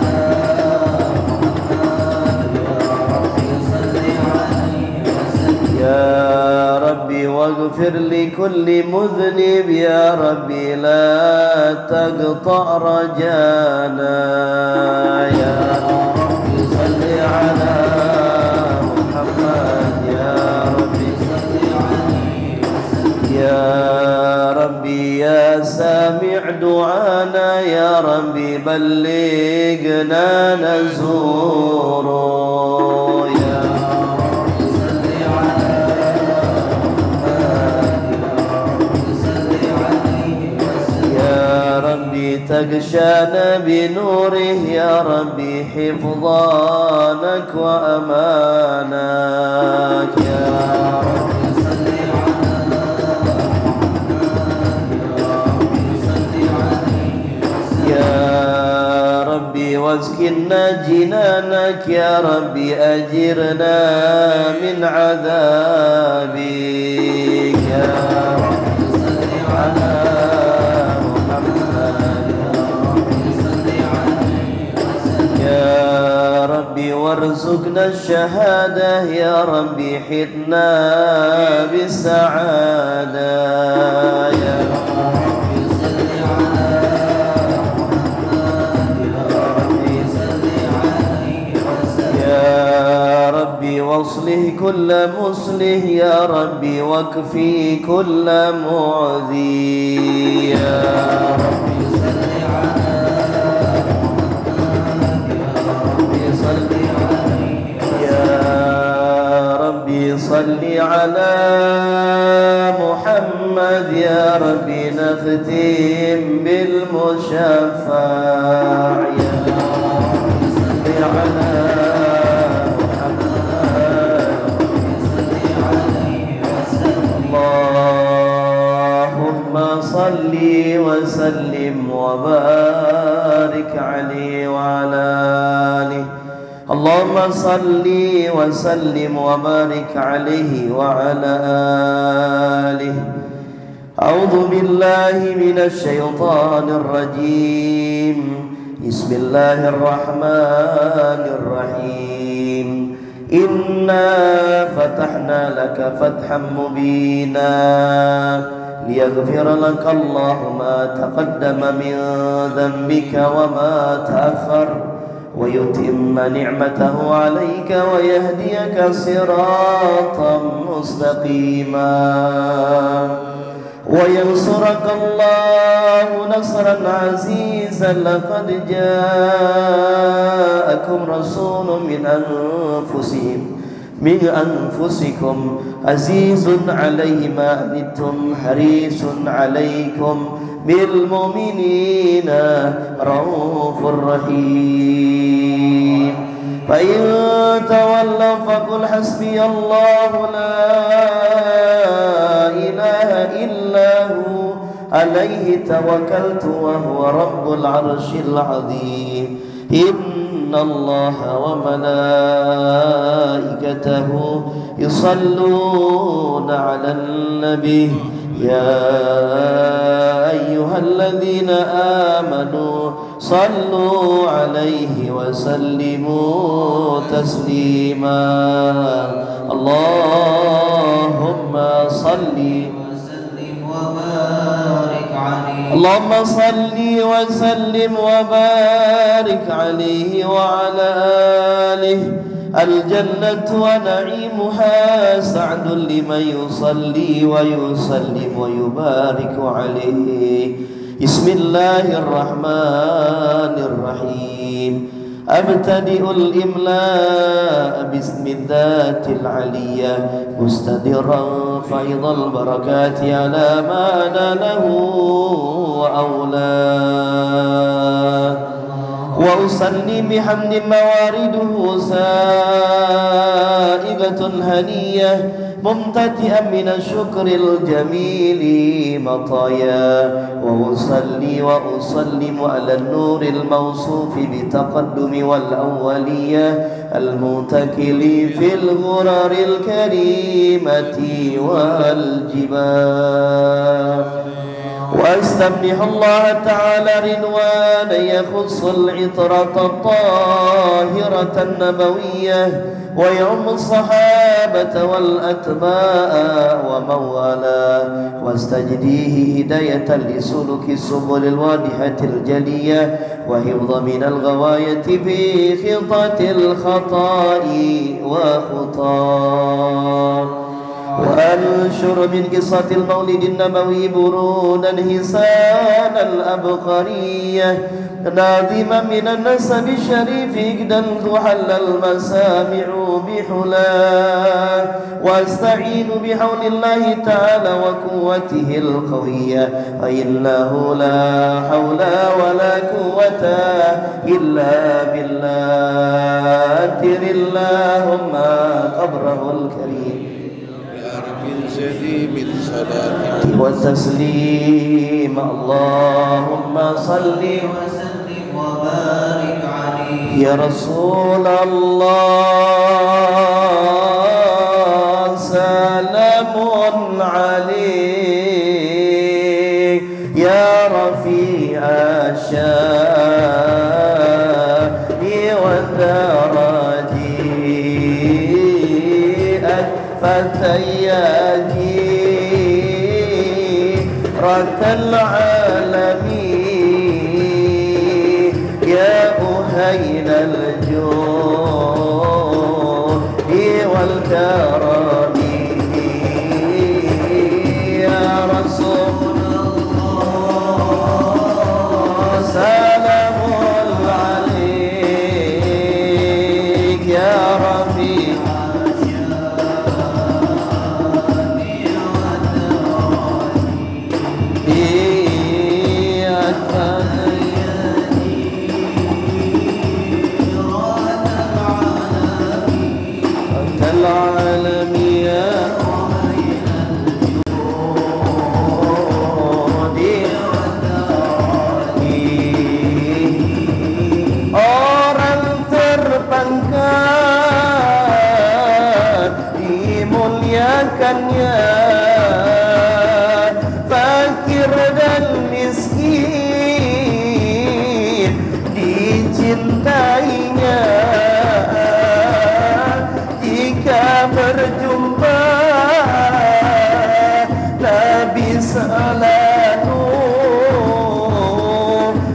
S2: يا ربي واغفر لكل مذنب يا ربي لا تقطع رجانا يا ربي صل على محمد يا ربي صل عليه يا ربي يا سامع دعانا يا ربي بلغنا نزوره يا تغشانا بنوره يا ربي حفظانك وأمانك يا ربي صل على محمد يا ربي واسكننا جنانك يا ربي أجرنا من عذابك يا ربي صل على يا ربي وارزقنا الشهادة يا ربي حطنا بالسعادة يا ربي صل على وأصلح كل مصلح يا ربي واكفي كل معذي يا ربي صل على صل على محمد يا ربي نختم بالمشفع يا ربي صل على محمد صل عليه وسلم اللهم صل وسلم وبارك عليه وعلى آله اللهم صل وسلم وبارك عليه وعلى آله أعوذ بالله من الشيطان الرجيم بسم الله الرحمن الرحيم إنا فتحنا لك فتحا مبينا ليغفر لك الله ما تقدم من ذنبك وما تأخر ويتم نعمته عليك ويهديك صراطا مستقيما وينصرك الله نصرا عزيزا لقد جاءكم رسول من أنفسكم عزيز عليه ما عنتم حريص عليكم بالمؤمنين رؤوف رحيم فإن تولوا فقل حسبي الله لا إله إلا هو عليه توكلت وهو رب العرش العظيم إن الله وملائكته يصلون على النبي يا أيها الذين آمنوا صلوا عليه وسلموا تسليما اللهم صل وسلم وبارك عليه اللهم صل وسلم وبارك عليه وعلى آله الجنة ونعيمها سعد لمن يصلي ويسلم ويبارك عليه بسم الله الرحمن الرحيم أبتدئ الإملاء باسم الذات العلية مستدرا فيض البركات على ما ناله وأولاه وأصلي بحمد موارده سائغة هنية ممتدئا من الشكر الجميل مطايا وأصلي وأسلم على النور الموصوف بالتقدم والأولية المتكل في الغرر الكريمة والجبال وأستمنح الله تعالى رضوانا يخص العطرة الطاهرة النبوية ويعم الصحابة والأتباع ومن والاه واستجديه هداية لسلوك السبل الواضحة الجلية وحفظ من الغواية في خطة الخطاء وخطاه وأنشر من قصة المولد النبوي برودا حسانا الأبقرية ناظما من النسب الشريف إجدا تحل المسامع بحلاه واستعين بحول الله تعالى وقوته القوية فإنه لا حول ولا قوة إلا بالله أتر اللهم قبره الكريم
S1: من صلاة
S2: وتسليم اللهم صل وسلم وبارك عليه يا رسول الله سلام عليك يا رفيع الشان والدرجات فتياتي رك العالمين يا أهيل الجود والكرم يا رسول الله سلام عليك يا رفيق العالم يا orang terpangkat dimuliakannya, fakir dan miskin dicintainya. Jika berjumpa Nabi selalu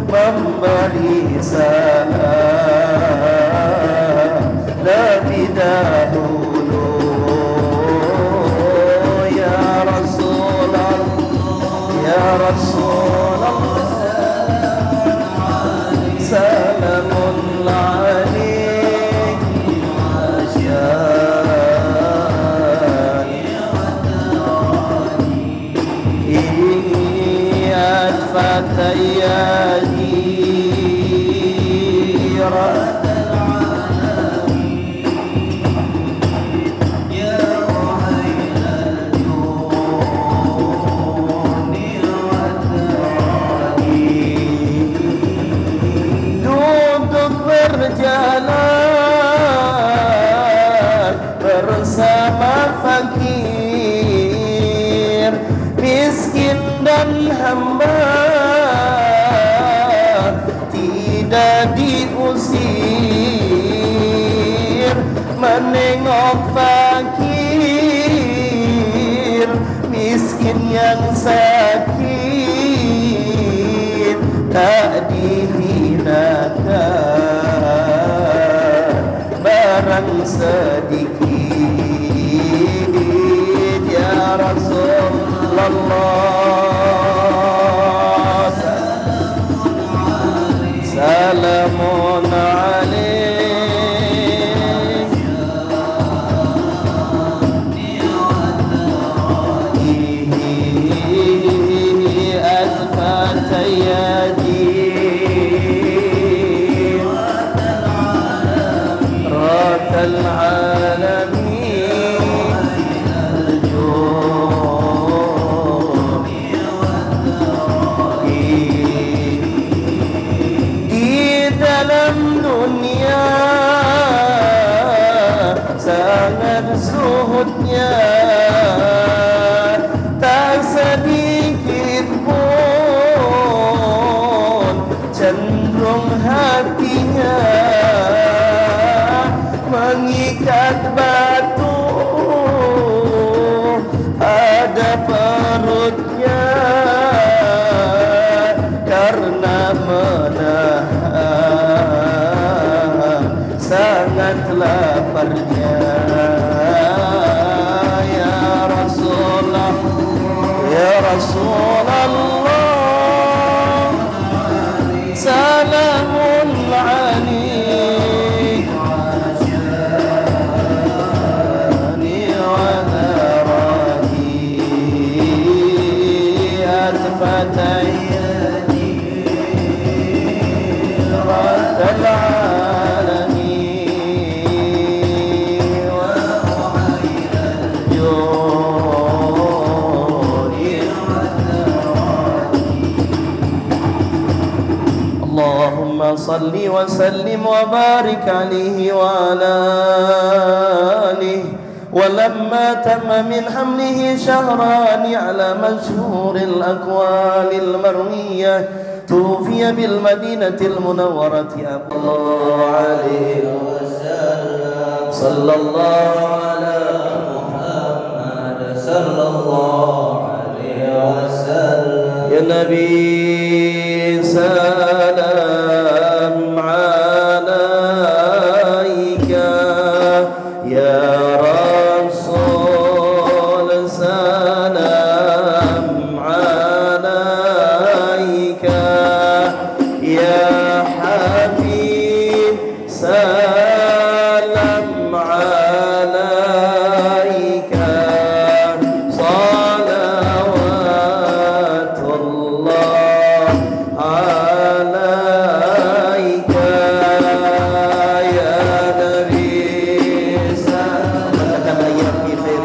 S2: memberi salam lebih dahulu. Ya Rasulullah, ya Rasulullah, salamun alaik ya fatayadi rahmatal alamin ya wahailal juni watani. Duduk berjalan bersama fakir, miskin dan hamba, tidak diusir. Menengok fakir miskin yang sakit, tak dihinakan barang sedikit. Ya Rasulullah salamun alaik al-fatayadi ratal alamin dalam dunia sangat zuhudnya, tak sedikit pun cenderung hatinya mengikat batu ada perutnya karena menahan sangat laparnya. Ya Rasulullah, ya Rasulullah salamun alaik wa narati atfatayani ratal alamin wa uhailal juni Allahumma salli wa sallim wa barik alaihi wa ala alihi. ولما تم من حمله شهران على مشهور الأقوال المروية توفي بالمدينة المنورة أبو الله عليه وسلم صلى الله على محمد صلى الله عليه وسلم يا نبي سلام عليك يا رب عليك صلوات الله عليك يا نبي سلام في خير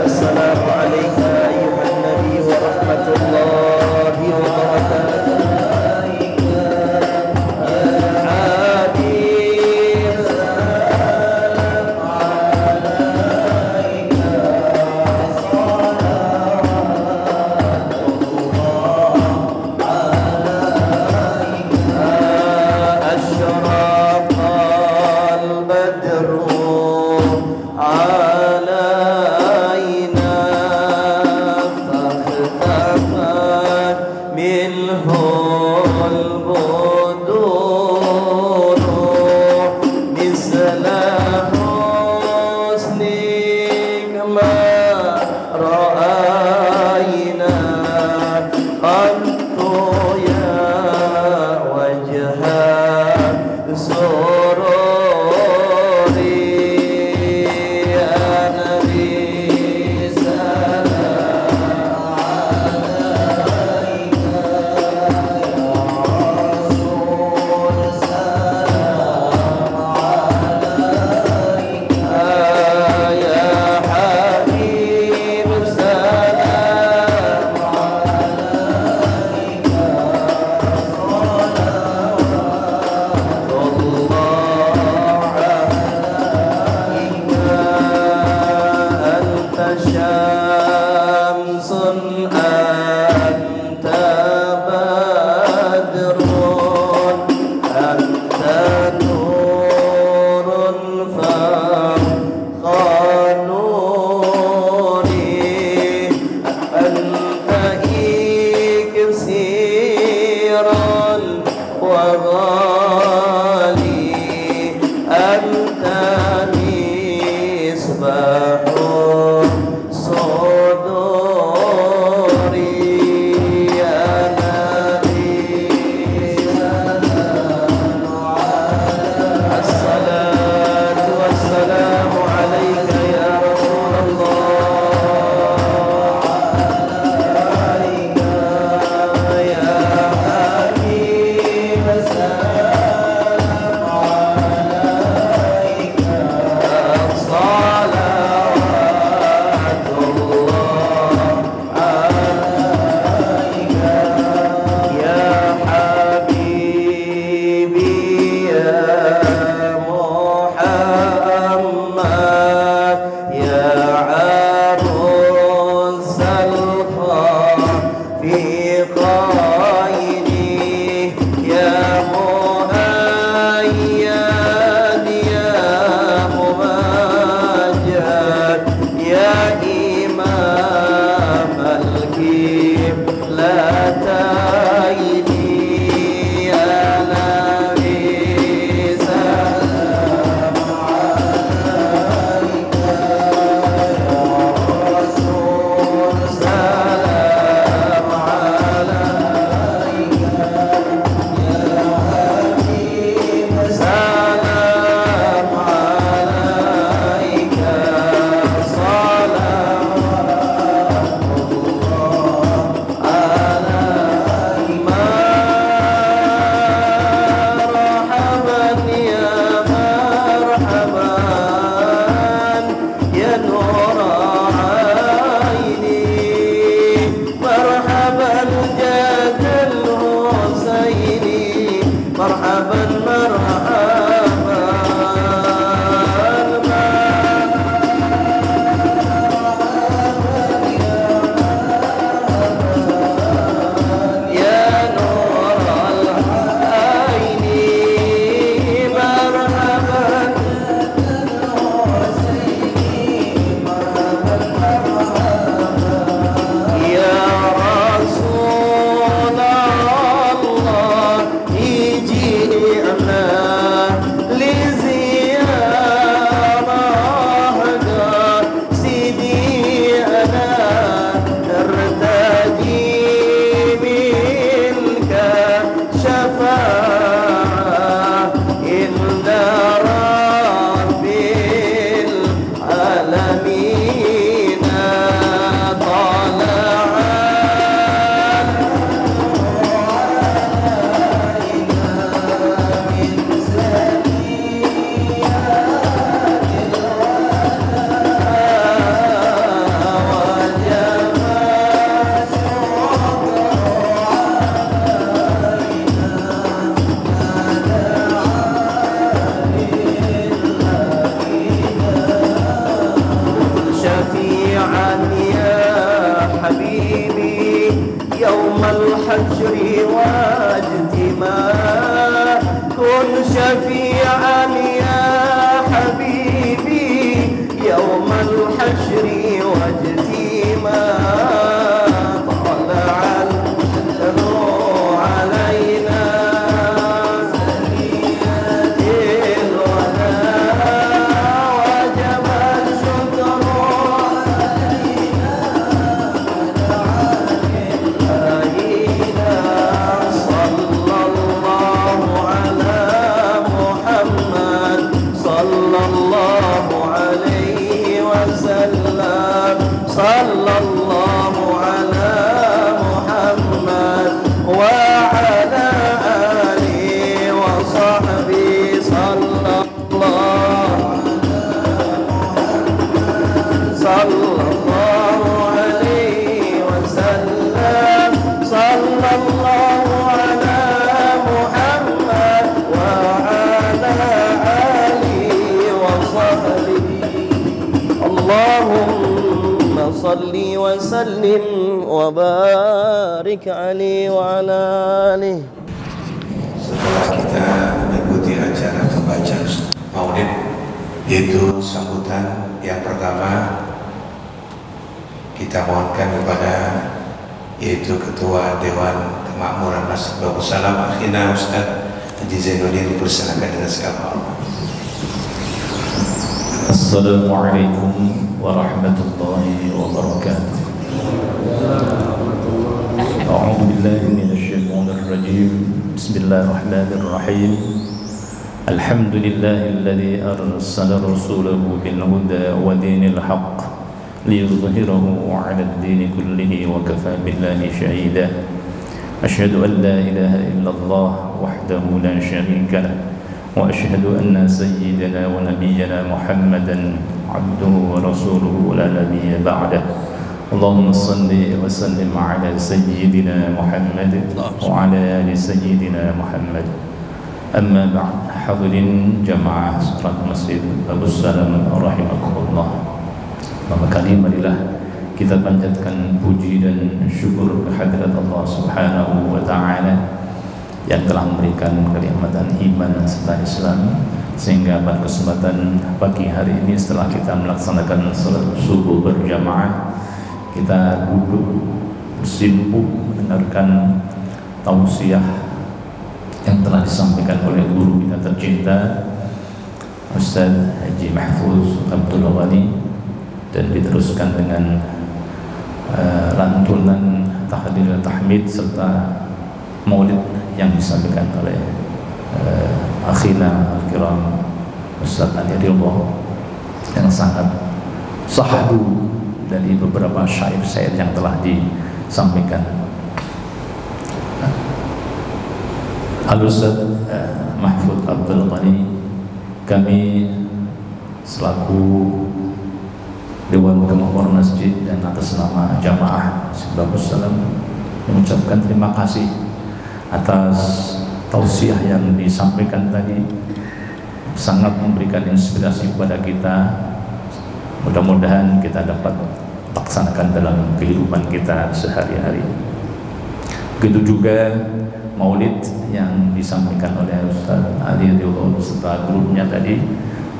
S2: السلام عليك أيها النبي ورحمة الله وبركاته حشري واجتيما طلع البدر علينا صلى الله على محمد وعلى آله وصحبه صلى الله عليه وسلم صلى الله على محمد وعلى آله وصحبه اللهم صل وسلم وبارك عليه وعلى آله.
S1: Setelah kita mengikuti acara pembacaan Maulid, yaitu sambutan yang pertama, kita mohonkan kepada yaitu Ketua Dewan Kemakmuran Masjid Babus Salam Akhina Ustaz Haji Zainuddin dipersilakan dengan segala hormat.
S3: Assalamualaikum warahmatullahi wabarakatuh. A'udzu billahi minasyaitonir rajim. Bismillahirrahmanirrahim. Alhamdulillahilladzi arsala rasulahu bil huda wa dinil haqq liyudhhirahu 'ala ad-din kullihi wa kafa billahi shahida. Asyhadu an la ilaha illallah wahdahu la syarika lah wa asyhadu anna sayyidana wa nabiyyana Muhammadan abduhu wa rasuluhu la nabiyya ba'dah. Allahumma salli wa sallim ala sayyidina Muhammad wa ala ali sayyidina Muhammad. Amma ba'd. Hadirin jamaah salat Masjid Babus Salam rahimakumullah. Pertama kali marilah kita panjatkan puji dan syukur kehadirat Allah Subhanahu wa taala yang telah memberikan kenikmatan iman serta Islam, sehingga pada kesempatan pagi hari ini setelah kita melaksanakan salat subuh berjamaah, kita duduk bersimpuh mendengarkan tausiah yang telah disampaikan oleh guru kita tercinta Ustaz Haji Mahfuz Abdul Ghani, dan diteruskan dengan lantunan tahlil tahmid serta maulid yang disampaikan oleh akhina al-kiram Ustaz Ali Ridho, yang sangat sahdu dari beberapa syair-syair yang telah disampaikan. Al-Ustaz Mahfuz Abdul Ghani, kami selaku Dewan Kemakmuran Masjid dan atas nama jamaah Masjid Babus Salam mengucapkan terima kasih atas tausiah yang disampaikan tadi, sangat memberikan inspirasi kepada kita. Mudah-mudahan kita dapat laksanakan dalam kehidupan kita sehari-hari. Begitu juga maulid yang disampaikan oleh Ustaz Ali Ridho serta grupnya tadi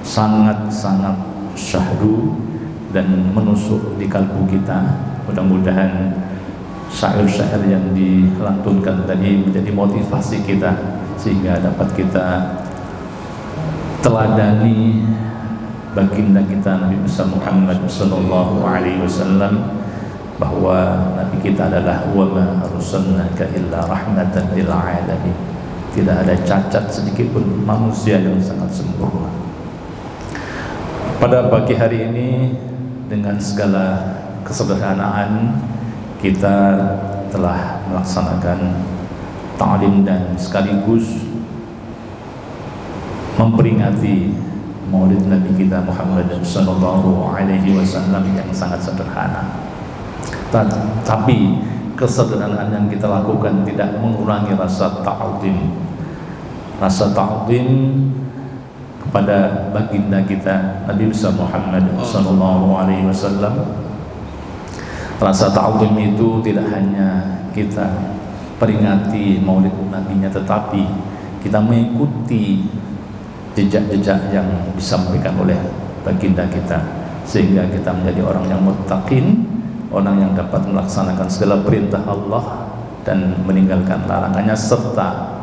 S3: sangat-sangat syahdu dan menusuk di kalbu kita. Mudah-mudahan syair-syair yang dilantunkan tadi menjadi motivasi kita, sehingga dapat kita teladani baginda kita Nabi besar Muhammad sallallahu alaihi wasallam, bahwa Nabi kita adalah wa ma arsalnaka illa rahmatan lil alamin. Tidak ada cacat sedikit pun manusia yang sangat sempurna. Pada pagi hari ini dengan segala kesederhanaan kita telah melaksanakan ta'lim dan sekaligus memperingati Maulid Nabi kita Muhammad sallallahu alaihi wasallam yang sangat sederhana. Tapi kesederhanaan yang kita lakukan tidak mengurangi rasa ta'zim. Rasa ta'zim kepada baginda kita Nabi besar Muhammad sallallahu alaihi wasallam. Rasa ta'zim itu tidak hanya kita peringati maulid nabinya, tetapi kita mengikuti jejak-jejak yang disampaikan oleh baginda kita sehingga kita menjadi orang yang muttaqin, orang yang dapat melaksanakan segala perintah Allah dan meninggalkan larangannya, serta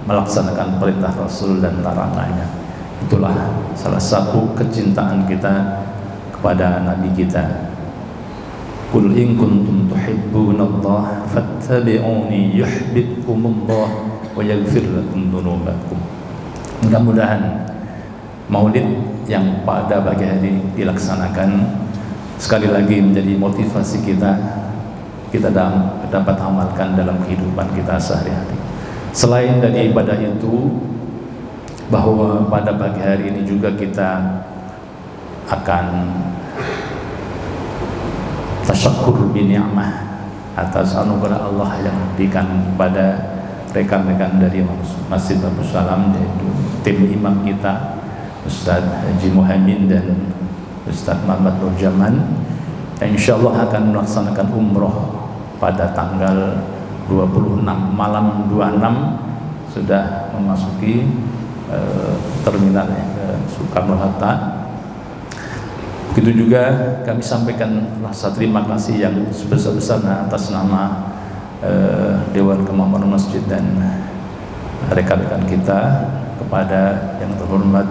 S3: melaksanakan perintah Rasul dan larangannya. Itulah salah satu kecintaan kita kepada Nabi kita. Qul in kuntum tuhibbunallaha fattabi'uni yuhibbukumullah wa yaghfir lakum dzunubakum. Mudah-mudahan Maulid yang pada pagi hari dilaksanakan sekali lagi menjadi motivasi kita dapat amalkan dalam kehidupan kita sehari-hari. Selain dari ibadah itu, bahwa pada pagi hari ini juga kita akan tasyakkur bi ni'mah atas anugerah Allah yang diberikan kepada rekan-rekan dari Masjid Abu Salam, yaitu tim imam kita Ustaz Haji Muhammad dan Ustaz Muhammad Nurjaman, yang insyaallah akan melaksanakan umroh pada tanggal 26 malam 26 sudah memasuki terminal Soekarno-Hatta. Begitu juga kami sampaikan rasa terima kasih yang sebesar-besarnya atas nama Dewan Kemakmuran Masjid dan rekan-rekan kita kepada yang terhormat,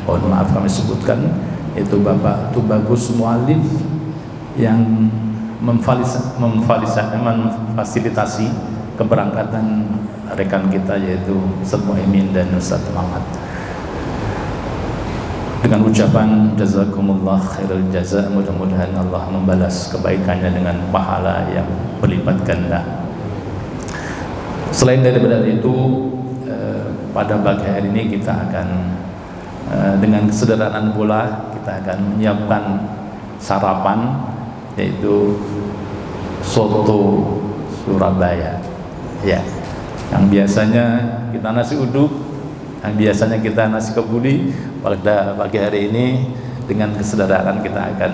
S3: mohon maaf kami sebutkan, yaitu Bapak Tubagus Mualif yang memfasilitasi keberangkatan rekan kita, yaitu Ustaz Muhaimin dan Ustaz Muhammad, dengan ucapan jazakumullah khairul jaza. Mudah-mudahan Allah membalas kebaikannya dengan pahala yang berlipat ganda. Selain daripada itu, pada pagi hari ini kita akan dengan kesederhanaan pula kita akan menyiapkan sarapan, yaitu soto Surabaya, ya, yang biasanya kita nasi uduk, yang biasanya kita nasi kebuli. Pada pagi hari ini dengan kesederhanaan kita akan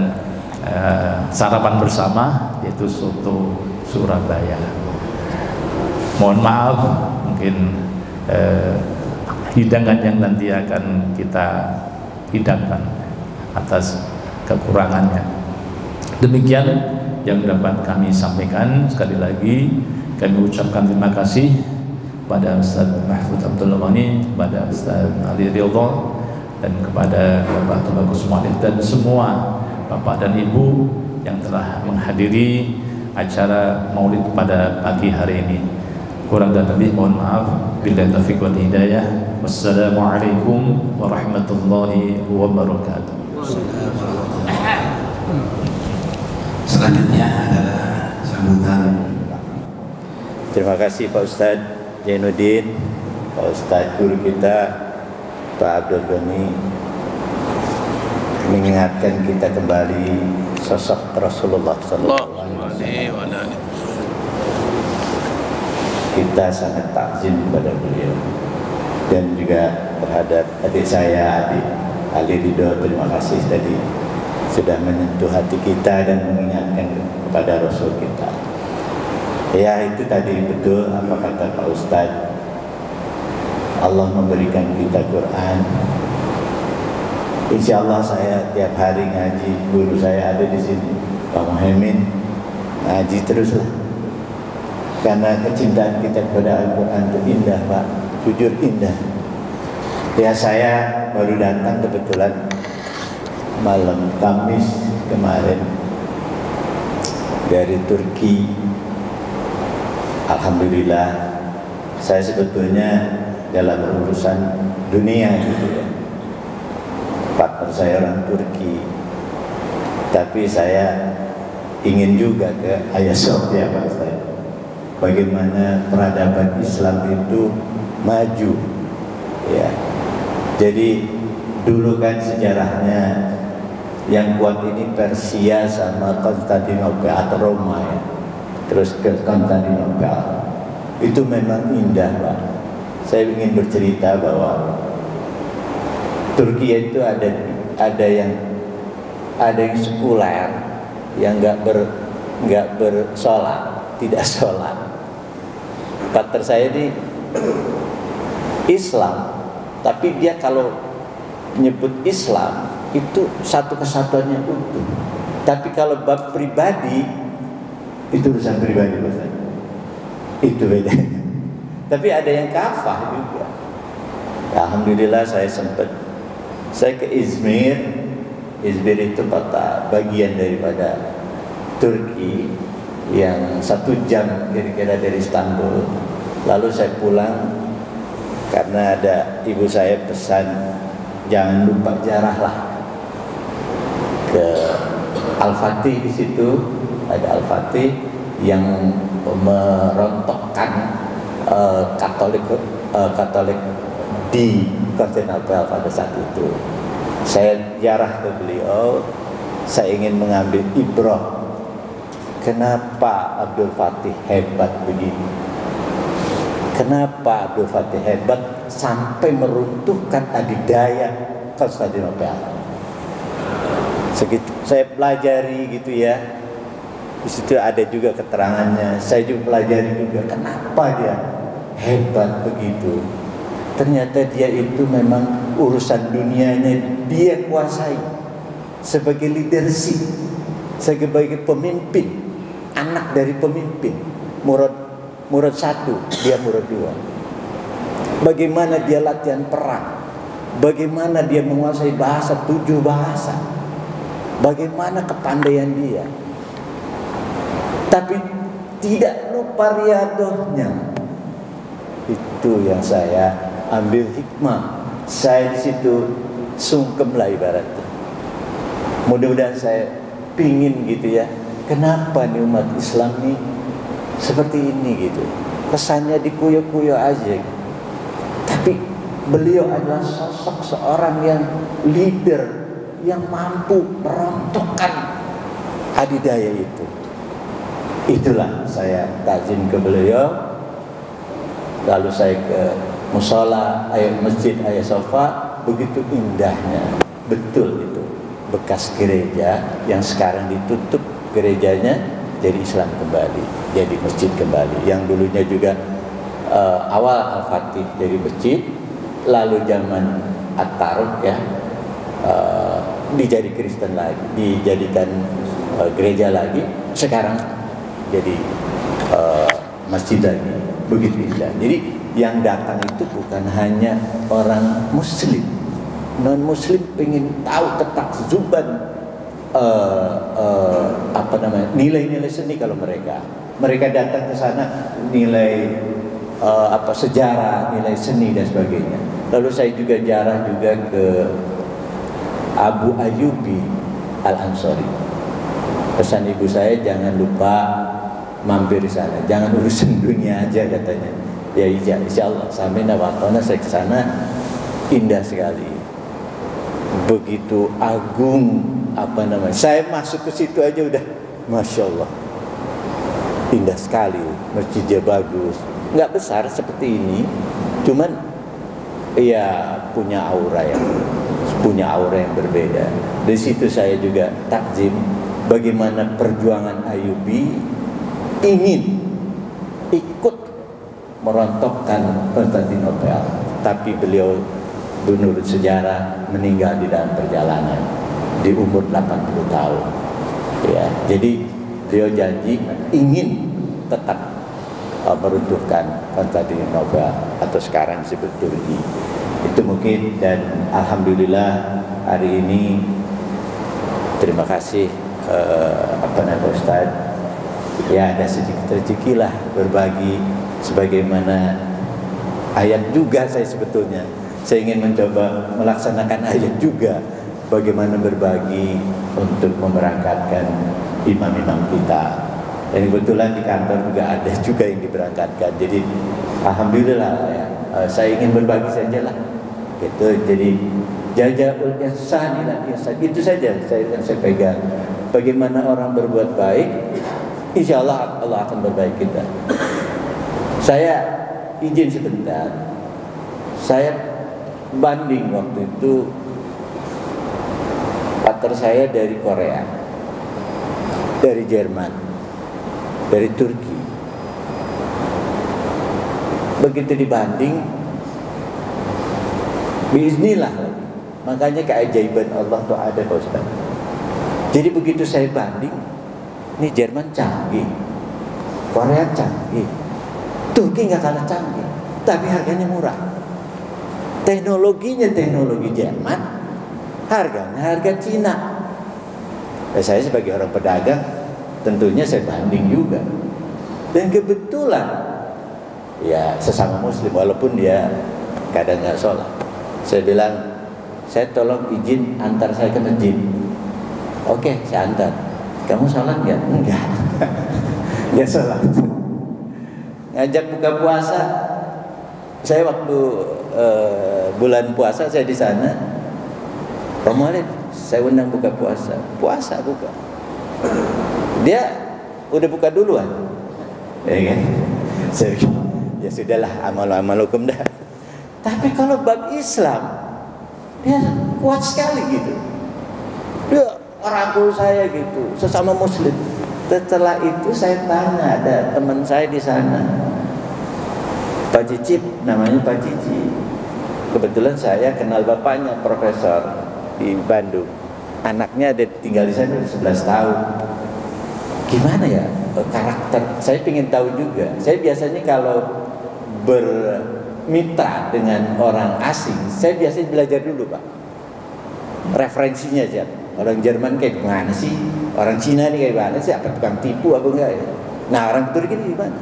S3: sarapan bersama, yaitu soto Surabaya. Mohon maaf mungkin hidangan yang nanti akan kita hidangkan atas kekurangannya. Demikian yang dapat kami sampaikan. Sekali lagi kami ucapkan terima kasih pada Ustaz Mahfud Abdul Ghani, pada Ustaz Ali Ridho, dan kepada Bapak Tubagus Mualif dan semua Bapak dan Ibu yang telah menghadiri acara Maulid pada pagi hari ini. Kurang dan lebih mohon maaf. Billahi taufiq wal hidayah. Wassalamualaikum warahmatullahi wabarakatuh.
S4: Selanjutnya adalah sambutan.
S5: Terima kasih Pak Ustadz Jainuddin, Pak Ustadz guru kita Pak Abdul Ghani, mengingatkan kita kembali sosok Rasulullah SAW. Kita sangat takzim kepada beliau, dan juga terhadap adik saya, adik Ali Ridho. Terima kasih tadi sudah menyentuh hati kita dan mengingatkan kepada Rasul kita. Ya, itu tadi betul apa kata Pak Ustadz. Allah memberikan kita Quran. Insya Allah saya tiap hari ngaji. Guru saya ada di sini, Pak Muhaimin, ngaji teruslah. Karena kecintaan kita kepada Al-Quran itu indah, Pak, jujur indah. Ya, saya baru datang kebetulan malam Kamis kemarin dari Turki. Alhamdulillah, saya sebetulnya dalam urusan dunia gitu ya, partner saya orang Turki, tapi saya ingin juga ke Hagia Sophia, Pak Ustaz. Bagaimana peradaban Islam itu maju, ya. Jadi dulu kan sejarahnya yang kuat ini Persia sama Konstantinopel atau Roma, ya. Terus ke Konstantinopel itu memang indah, Pak. Saya ingin bercerita bahwa Turki itu ada yang sekuler, yang nggak bersolat, tidak sholat. Partner saya ini Islam, tapi dia kalau nyebut Islam itu satu kesatuannya utuh. Tapi kalau bab pribadi itu urusan pribadi Ustaz. Itu bedanya. Tapi ada yang kafah juga. Alhamdulillah saya ke Izmir. Izmir itu kota bagian daripada Turki yang 1 jam kira-kira dari Istanbul. Lalu saya pulang karena ada ibu saya pesan jangan lupa ziarahlah ke Al-Fatih. Di situ ada Al-Fatih yang merontokkan Katolik di Konstantinopel pada saat itu. Saya ziarah ke beliau, saya ingin mengambil ibrah. Kenapa Abdul Fatih hebat begini? Kenapa Abdul Fatih hebat sampai meruntuhkan adidaya Konstantinopel? Segitu saya pelajari gitu ya. Di situ ada juga keterangannya. Saya juga pelajari juga kenapa dia hebat begitu. Ternyata dia itu memang urusan dunianya dia kuasai sebagai leadership, sebagai pemimpin, anak dari pemimpin. Murad 1, dia Murad 2. Bagaimana dia latihan perang, bagaimana dia menguasai bahasa 7 bahasa, bagaimana kepandaian dia. Tapi tidak lupa riadohnya. Itu yang saya ambil hikmah. Saya di situ sungkemlah ibaratnya. Mudah-mudahan saya pingin gitu ya. Kenapa nih umat Islam nih seperti ini gitu? Kesannya dikuyok-kuyok aja. Tapi beliau adalah sosok seorang yang leader, yang mampu merontokkan adidaya itu. Itulah saya takzim ke beliau. Lalu saya ke musola, masjid Ayah Sofa. Begitu indahnya. Betul itu bekas gereja yang sekarang ditutup gerejanya, jadi Islam kembali, jadi masjid kembali. Yang dulunya juga awal Al-Fatih jadi masjid, lalu zaman At-Taruq ya dijadi Kristen lagi, dijadikan gereja lagi, sekarang jadi masjid lagi. Begitu indah. Jadi yang datang itu bukan hanya orang Muslim, non Muslim pengen tahu tentang zuban nilai-nilai seni. Kalau mereka datang ke sana, nilai sejarah, nilai seni dan sebagainya. Lalu saya juga ziarah juga ke Abu Ayyubi Al-Ansari. Pesan ibu saya jangan lupa mampir di sana, jangan urusan dunia aja katanya. Ya insya Allah sampai nawatona saya ke sana, indah sekali. Begitu agung saya masuk ke situ aja udah masya Allah, indah sekali. Masjidnya bagus, nggak besar seperti ini, cuman ya punya aura yang berbeda. Di situ saya juga takzim bagaimana perjuangan Ayyubi ingin ikut merontokkan Konstantinopel, tapi beliau menurut sejarah meninggal di dalam perjalanan di umur 80 tahun. Ya, jadi beliau janji ingin tetap meruntuhkan Konstantinopel atau sekarang disebut Turki. Itu mungkin, dan alhamdulillah hari ini terima kasih Ustaz. Ya ada sedikit rezeki lah berbagi, sebagaimana ayat juga saya sebetulnya saya ingin mencoba melaksanakan ayat juga, bagaimana berbagi untuk memberangkatkan imam-imam kita. Dan kebetulan di kantor juga ada juga yang diberangkatkan. Jadi alhamdulillah ya, saya ingin berbagi saja lah gitu. Jadi jazaul ihsan ila ihsan, itu saja yang saya pegang. Bagaimana orang berbuat baik, insya Allah Allah akan berbaik kita. Saya izin sebentar, saya banding waktu itu partner saya dari Korea, dari Jerman, dari Turki. Begitu dibanding, bismillah Makanya keajaiban Allah tuh ada Pak Ustaz. Jadi begitu saya banding, ini Jerman canggih, Korea canggih, Turki nggak kalah canggih, tapi harganya murah. Teknologinya teknologi Jerman, harganya harga Cina. Saya sebagai orang pedagang, tentunya saya banding juga. Dan kebetulan, ya sesama Muslim, walaupun dia kadang nggak sholat, saya bilang, saya tolong izin antar saya ke masjid. Oke, saya antar. Kamu sholat nggak? Enggak. Dia sholat. Ngajak buka puasa. Saya waktu bulan puasa saya di sana. Pak Muhammad, saya undang buka puasa. Puasa buka. Dia udah buka duluan. Ya kan? Ya sudahlah, amal hukum dah. Tapi kalau bab Islam, dia kuat sekali gitu. Dia merangkul saya gitu, sesama Muslim. Setelah itu saya tanya, ada teman saya di sana, Pak Cicip, namanya Pak Cici. Kebetulan saya kenal bapaknya, profesor di Bandung. Anaknya ada tinggal di sana 11 tahun. Gimana ya karakter? Saya ingin tahu juga. Saya biasanya kalau bermitra dengan orang asing, saya biasanya belajar dulu Pak. Referensinya aja. Orang Jerman kayak gimana sih? Orang Cina ini kayak gimana sih? Apa tukang tipu apa enggak ya? Nah orang Turki ini gimana?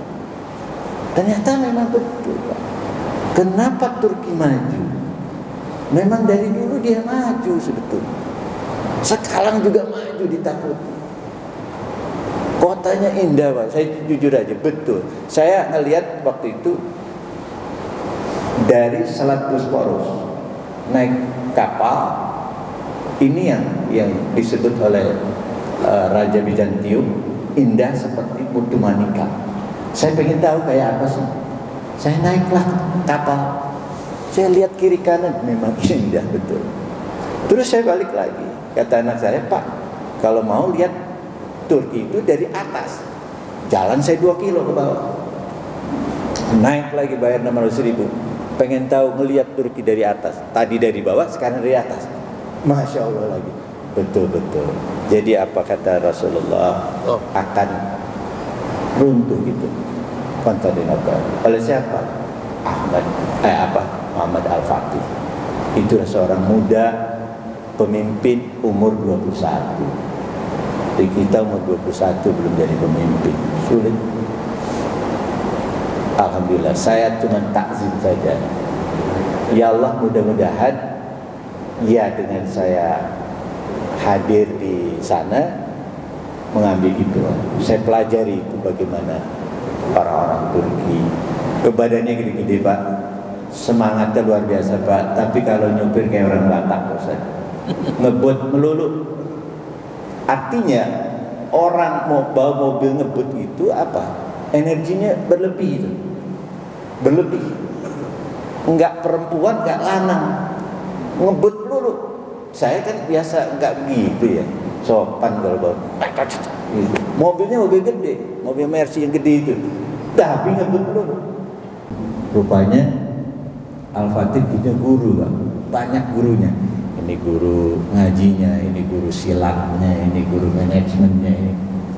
S5: Ternyata memang betul Pak. Kenapa Turki maju? Memang dari dulu dia maju sebetulnya. Sekarang juga maju ditakuti. Kotanya indah Pak. Saya jujur aja betul. Saya ngelihat waktu itu dari Selat Bosporus naik kapal. Ini yang disebut oleh Raja Bizantium indah seperti Putu Manika. Saya pengen tahu kayak apa sih. Saya naiklah kapal. Saya lihat kiri kanan memang indah betul. Terus saya balik lagi. Kata anak saya, Pak, kalau mau lihat Turki itu dari atas, jalan saya 2 kilo ke bawah. Naik lagi bayar 600.000. Pengen tahu melihat Turki dari atas. Tadi dari bawah, sekarang dari atas. Masya Allah lagi. Betul-betul. Jadi apa kata Rasulullah, akan runtuh gitu Konstantinopel. Oleh siapa? Muhammad Al-Fatih. Itulah seorang muda pemimpin umur 21. Di kita umur 21 belum jadi pemimpin. Sulit. Alhamdulillah, saya cuma takzim saja. Ya Allah, mudah-mudahan ya dengan saya hadir di sana mengambil itu, saya pelajari itu bagaimana orang-orang Turki. Badannya gede-gede Pak, semangatnya luar biasa Pak. Tapi kalau nyupir kayak orang Batak Ustaz, ngebut melulu. Artinya orang mau bawa mobil ngebut itu apa? Energinya berlebih itu, berlebih. Enggak perempuan, enggak lanang, ngebut melulu. Saya kan biasa enggak begitu ya, sopan kalau bawa. Mobilnya mobil gede, mobil Mercy yang gede itu, tapi ngebut melulu. Rupanya Al-Fatih punya guru Pak, banyak gurunya. Ini guru ngajinya, ini guru silatnya, ini guru manajemennya. Ini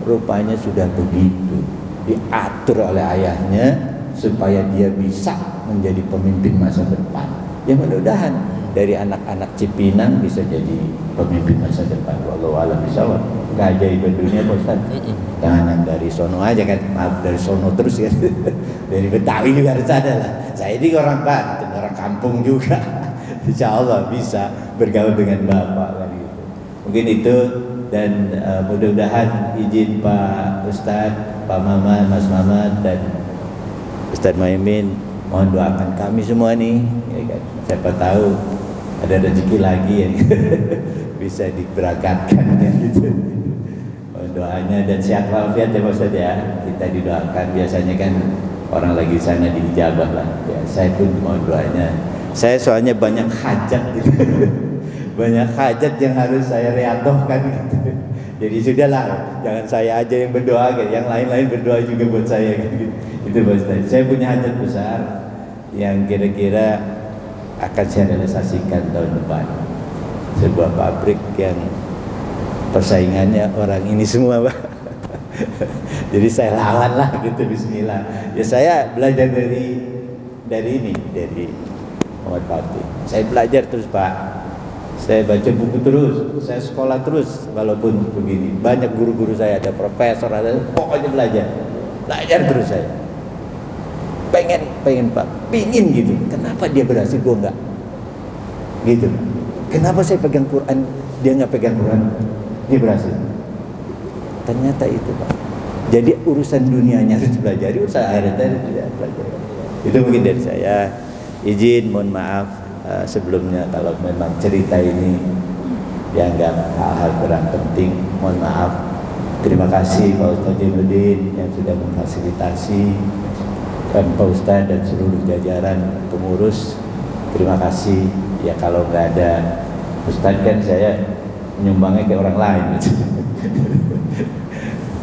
S5: rupanya sudah begitu diatur oleh ayahnya supaya dia bisa menjadi pemimpin masa depan. Ya mudah-mudahan dari anak-anak Cipinang bisa jadi pemimpin masa depan. Wallahu a'lam bishawab. Keajaiban dunia Pak Ustaz. Jangan dari sono aja kan, maaf dari sono terus ya. Dari Betawi juga harus ada lah. Saya ini orang Banten, orang kampung juga. Insya Allah bisa bergaul dengan Bapak kan gitu. Mungkin itu, dan mudah-mudahan izin Pak Ustadz, Pak Maman, Mas Maman, dan Ustadz Muhaimin, mohon doakan kami semua nih ya kan? Siapa tahu ada rezeki lagi yang bisa diberangkatkan kan gitu. Mohon doanya dan sehat walafiat ya Pak Ustadz ya. Kita didoakan, biasanya kan orang lagi sana diijabah lah ya. Saya pun mohon doanya. Saya soalnya banyak hajat gitu. Banyak hajat yang harus saya riatohkan gitu. Jadi sudahlah, jangan saya aja yang berdoa gitu. Yang lain-lain berdoa juga buat saya gitu. Itu Pak Ustaz. Saya punya hajat besar yang kira-kira akan saya realisasikan tahun depan. sebuah pabrik yang persaingannya orang ini semua, Pak. Jadi saya lawan lah gitu, bismillah. Ya saya belajar dari Muhammad Fatih. Saya belajar terus, Pak. Saya baca buku terus, saya sekolah terus, walaupun begini. Banyak guru-guru saya, ada profesor, ada, pokoknya belajar terus saya. Pengen Pak, pingin gitu. Kenapa dia berhasil, gue enggak? Gitu. Kenapa saya pegang Quran, dia nggak pegang Quran, dia berhasil? Ternyata itu, Pak. Jadi urusan dunianya harus dipelajari, urusan akhiratnya harus dipelajari. Itu mungkin dari saya. Izin, mohon maaf sebelumnya kalau memang cerita ini dianggap hal-hal kurang penting, mohon maaf. Terima kasih Pak Ustadz Jainuddin yang sudah memfasilitasi, dan Pak Ustadz dan seluruh jajaran pengurus. Terima kasih. Ya kalau nggak ada Ustadz kan saya nyumbangnya ke orang lain.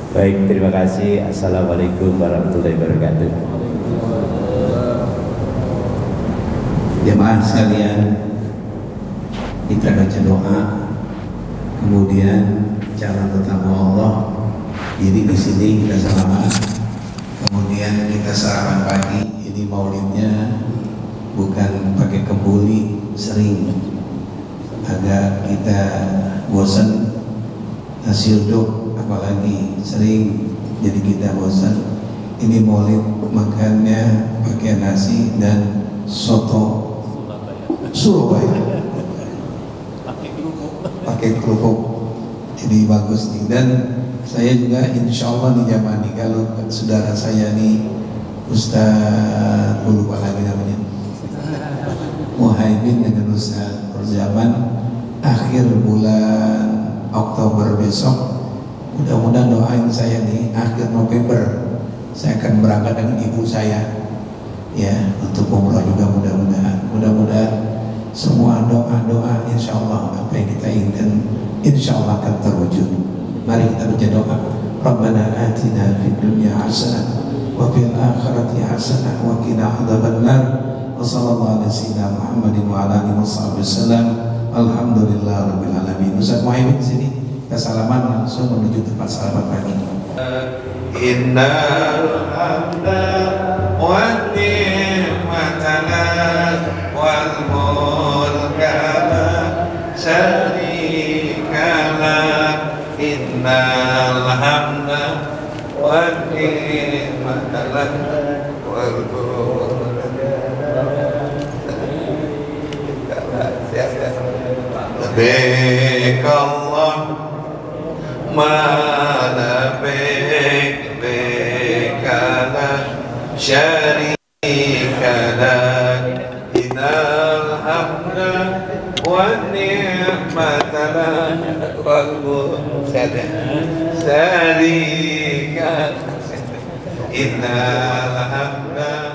S5: Baik, terima kasih. Assalamualaikum warahmatullahi wabarakatuh.
S1: Jemaah sekalian, kita baca doa, kemudian jalan bertemu Allah. Jadi di sini kita salaman, kemudian kita sarapan pagi. Ini maulidnya bukan pakai kebuli sering, agar kita bosan nasi uduk, apalagi sering jadi kita bosan. Ini maulid makannya pakai nasi dan soto Surabaya pakai kerupuk, jadi bagus nih. Dan saya juga insya Allah nih zaman nih, kalau saudara saya nih Ustaz lupa lagi namanya, Muhaimin dengan Ustaz Perjaman, akhir bulan Oktober besok, mudah-mudahan doain saya nih, akhir November saya akan berangkat dengan ibu saya ya untuk umrah juga. Mudah-mudahan semua doa-doa insya Allah apa yang kita inginkan insya Allah akan terwujud. Mari kita baca doa. Rabbana atina fid dunya hasanah wa fil akhirati hasanah wa qina adzabannar. Wa sallallahu ala sayyidina Muhammadin wa ala alihi wasallam. Alhamdulillahirabbil alamin. Ustaz Muhaimin sini kita salaman langsung menuju tempat salaman pagi. Innal hamda wa ni'mata wal mulka la syarika lah. Innal hamda wa ni'mata wal mulka labbaik Allahumma labbaik la syarika lak. Innal hamda wan ni'mata wal mulka syarika. Innal hamda